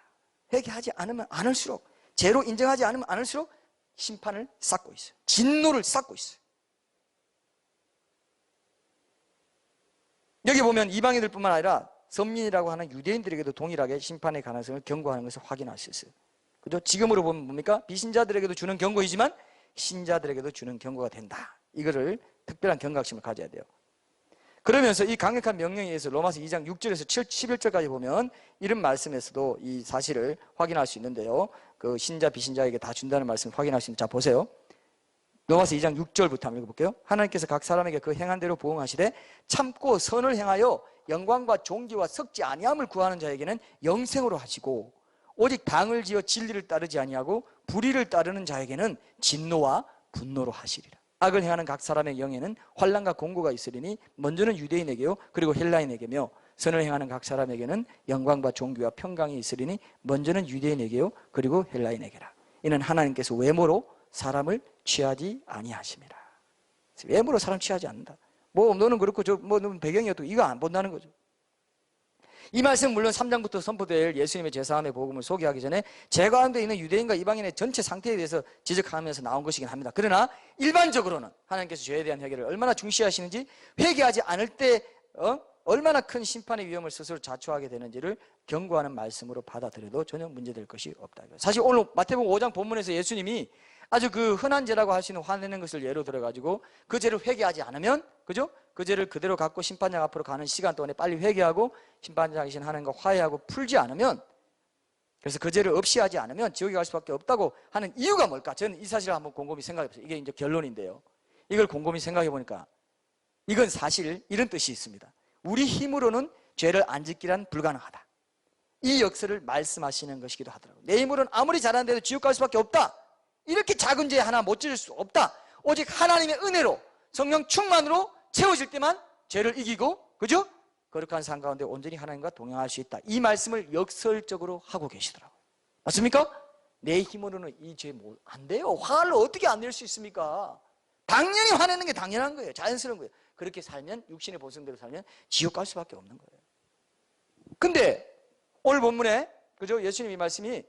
회개하지 않으면 않을수록, 죄로 인정하지 않으면 않을수록 심판을 쌓고 있어요. 진노를 쌓고 있어요. 여기 보면 이방인들 뿐만 아니라 선민이라고 하는 유대인들에게도 동일하게 심판의 가능성을 경고하는 것을 확인할 수 있어요. 그죠? 지금으로 보면 뭡니까? 비신자들에게도 주는 경고이지만 신자들에게도 주는 경고가 된다. 이거를 특별한 경각심을 가져야 돼요. 그러면서 이 강력한 명령에 의해서 로마서 2장 6절에서 11절까지 보면 이런 말씀에서도 이 사실을 확인할 수 있는데요. 그 신자 비신자에게 다 준다는 말씀을 확인할 수 있는데, 자 보세요. 로마서 2장 6절부터 한번 읽어볼게요. 하나님께서 각 사람에게 그 행한 대로 보응하시되 참고 선을 행하여 영광과 존귀와 석지 아니함을 구하는 자에게는 영생으로 하시고, 오직 당을 지어 진리를 따르지 아니하고 불의를 따르는 자에게는 진노와 분노로 하시리라. 악을 행하는 각 사람의 영에는 환난과 공고가 있으리니 먼저는 유대인에게요 그리고 헬라인에게며, 선을 행하는 각 사람에게는 영광과 존귀와 평강이 있으리니 먼저는 유대인에게요 그리고 헬라인에게라. 이는 하나님께서 외모로 사람을 취하지 아니하심이라. 외모로 사람 취하지 않는다. 뭐 너는 그렇고 너는 배경이어도 이거 안 본다는 거죠. 이 말씀은 물론 3장부터 선포될 예수님의 제사함의 복음을 소개하기 전에 제 가운데 있는 유대인과 이방인의 전체 상태에 대해서 지적하면서 나온 것이긴 합니다. 그러나 일반적으로는 하나님께서 죄에 대한 해결을 얼마나 중시하시는지, 회개하지 않을 때 얼마나 큰 심판의 위험을 스스로 자초하게 되는지를 경고하는 말씀으로 받아들여도 전혀 문제될 것이 없다. 사실 오늘 마태복음 5장 본문에서 예수님이 아주 그 흔한 죄라고 할 수 있는 화내는 것을 예로 들어가지고 그 죄를 회개하지 않으면, 그죠? 그 죄를 그대로 갖고 심판장 앞으로 가는 시간 동안에 빨리 회개하고 심판장이신 하나님과 화해하고 풀지 않으면, 그래서 그 죄를 없이 하지 않으면 지옥에 갈 수밖에 없다고 하는 이유가 뭘까? 저는 이 사실을 한번 곰곰이 생각해 보세요. 이게 이제 결론인데요. 이걸 곰곰이 생각해 보니까 이건 사실 이런 뜻이 있습니다. 우리 힘으로는 죄를 안 짓기란 불가능하다. 이 역설을 말씀하시는 것이기도 하더라고요. 내 힘으로는 아무리 잘하는데도 지옥 갈 수밖에 없다. 이렇게 작은 죄 하나 못 지을 수 없다. 오직 하나님의 은혜로 성령 충만으로 채워질 때만 죄를 이기고, 그죠? 거룩한 삶 가운데 온전히 하나님과 동행할 수 있다. 이 말씀을 역설적으로 하고 계시더라고요. 맞습니까? 내 힘으로는 이 죄 안 돼요. 화를 어떻게 안 낼 수 있습니까? 당연히 화내는 게 당연한 거예요. 자연스러운 거예요. 그렇게 살면, 육신의 본성대로 살면 지옥 갈 수밖에 없는 거예요. 근데 오늘 본문에, 그죠? 예수님 이 말씀이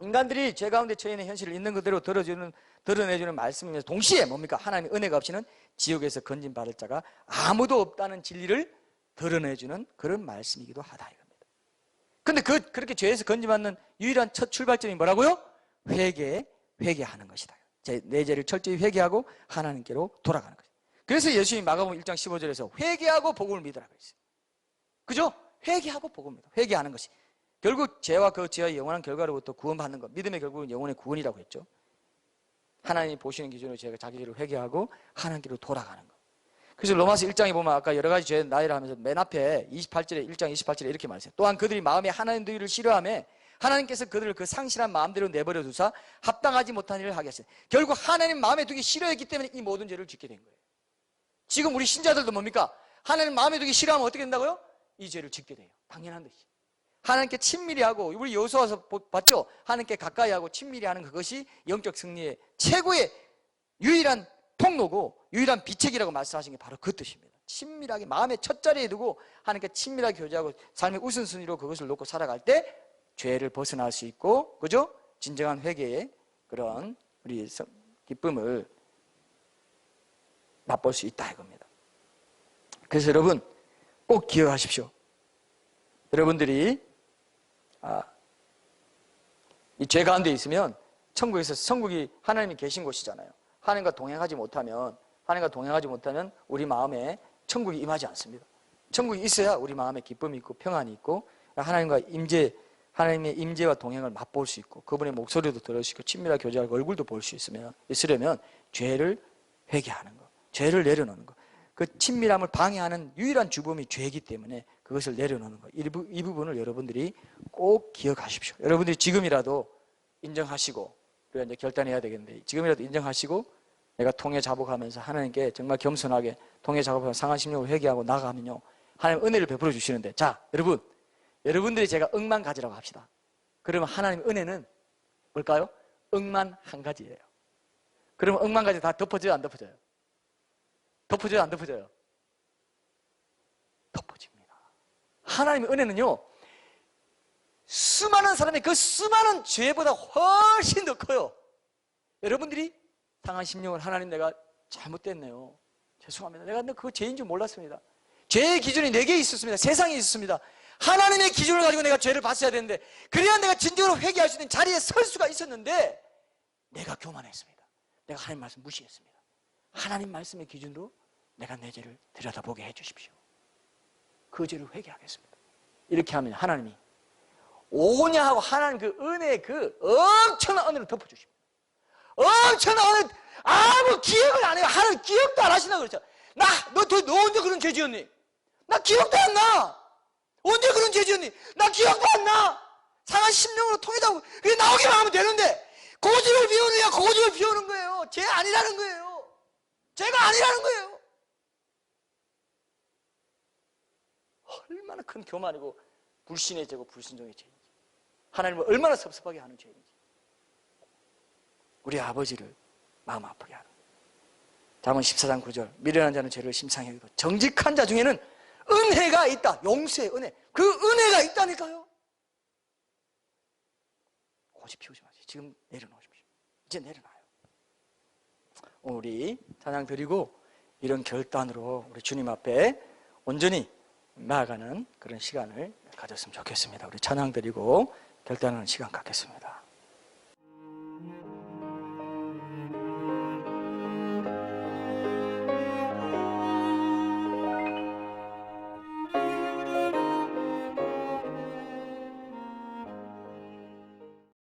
인간들이 죄 가운데 처해 있는 현실을 있는 그대로 드러내주는 말씀이면서 동시에 뭡니까? 하나님의 은혜가 없이는 지옥에서 건진받을 자가 아무도 없다는 진리를 드러내주는 그런 말씀이기도 하다 이겁니다. 근데 그렇게 죄에서 건짐받는 유일한 첫 출발점이 뭐라고요? 회개하는 것이다. 내 죄를 철저히 회개하고 하나님께로 돌아가는 것이다. 그래서 예수님이 마가복음 1장 15절에서 회개하고 복음을 믿으라 그랬어요. 그죠? 회개하고 복음을 믿어. 회개하는 것이. 결국 죄와 그 죄의 영원한 결과로부터 구원받는 것. 믿음의 결국은 영혼의 구원이라고 했죠. 하나님이 보시는 기준으로 제가 자기 죄를 회개하고 하나님께로 돌아가는 것. 그래서 로마서 1장에 보면 아까 여러 가지 죄의 나이를 하면서 맨 앞에 28절에 1장 28절에 이렇게 말했어요. 또한 그들이 마음에 하나님들을 싫어하며 하나님께서 그들을 그 상실한 마음대로 내버려 두사 합당하지 못한 일을 하게 하셨어요. 결국 하나님 마음에 두기 싫어했기 때문에 이 모든 죄를 짓게 된 거예요. 지금 우리 신자들도 뭡니까? 하나님 마음에 두기 싫어하면 어떻게 된다고요? 이 죄를 짓게 돼요. 당연한 듯이. 하나님께 친밀히 하고, 우리 여호수아서 봤죠? 하나님께 가까이 하고 친밀히 하는 그것이 영적 승리의 최고의 유일한 통로고 유일한 비책이라고 말씀하신 게 바로 그 뜻입니다. 친밀하게 마음의 첫 자리에 두고 하나님께 친밀하게 교제하고 삶의 우선순위로 그것을 놓고 살아갈 때 죄를 벗어날 수 있고, 그죠? 진정한 회개의 그런 우리 기쁨을 맛볼 수 있다 이겁니다. 그래서 여러분 꼭 기억하십시오. 여러분들이 이 죄 가운데 있으면 천국이 하나님이 계신 곳이잖아요. 하나님과 동행하지 못하면 우리 마음에 천국이 임하지 않습니다. 천국이 있어야 우리 마음에 기쁨이 있고 평안이 있고 하나님의 임재와 동행을 맛볼 수 있고 그분의 목소리도 들을 수 있고 친밀하게 교제하고 얼굴도 볼 수 있으려면 죄를 회개하는 것, 죄를 내려놓는 것. 그 친밀함을 방해하는 유일한 주범이 죄이기 때문에 그것을 내려놓는 것. 이 부분을 여러분들이 꼭 기억하십시오. 여러분들이 지금이라도 인정하시고, 우리가 이제 결단해야 되겠는데, 지금이라도 인정하시고, 내가 통해 자복하면서 하나님께 정말 겸손하게 통해 자복하면서 상한 심령을 회개하고 나가면요, 하나님 은혜를 베풀어 주시는데, 자, 여러분들이 제가 억만 가지라고 합시다. 그러면 하나님의 은혜는 뭘까요? 억만 한 가지예요. 그러면 억만 가지 다 덮어져요, 안 덮어져요? 덮어져요, 안 덮어져요? 덮어집니다. 하나님의 은혜는요, 수많은 사람의 그 수많은 죄보다 훨씬 더 커요. 여러분들이 상한 심령을 하나님 내가 잘못됐네요. 죄송합니다. 내가 그거 죄인 줄 몰랐습니다. 죄의 기준이 내게 있었습니다. 세상에 있었습니다. 하나님의 기준을 가지고 내가 죄를 봤어야 되는데, 그래야 내가 진정으로 회개할 수 있는 자리에 설 수가 있었는데 내가 교만했습니다. 내가 하나님 말씀 무시했습니다. 하나님 말씀의 기준으로 내가 내 죄를 들여다보게 해주십시오. 그 죄를 회개하겠습니다. 이렇게 하면 하나님이 오냐 하고 하나님 그 은혜의 그 엄청난 은혜를 덮어주십니다. 엄청난 은혜, 아무 기억을 안 해요. 하나님 기억도 안 하신다고 그랬죠. 너 언제 그런 죄 지었니? 나 기억도 안 나. 언제 그런 죄 지었니? 나 기억도 안 나. 상한 심령으로 통해다고 그게 나오기만 하면 되는데, 고집을 피우느냐 고집을 피우는 거예요. 죄 아니라는 거예요. 죄가 아니라는 거예요. 얼마나 큰 교만이고 불신의 죄고 불순종의 죄인지, 하나님을 얼마나 섭섭하게 하는 죄인지 우리 아버지를 마음 아프게 하는 거예요. 잠언 14장 9절 미련한 자는 죄를 심상히 여기고 정직한 자 중에는 은혜가 있다. 용서의 은혜, 그 은혜가 있다니까요. 고집 피우지 마세요. 지금 내려놓으십시오. 이제 내려놔요. 우리 찬양 드리고 이런 결단으로 우리 주님 앞에 온전히 나아가는 그런 시간을 가졌으면 좋겠습니다. 우리 찬양 드리고 결단하는 시간 갖겠습니다.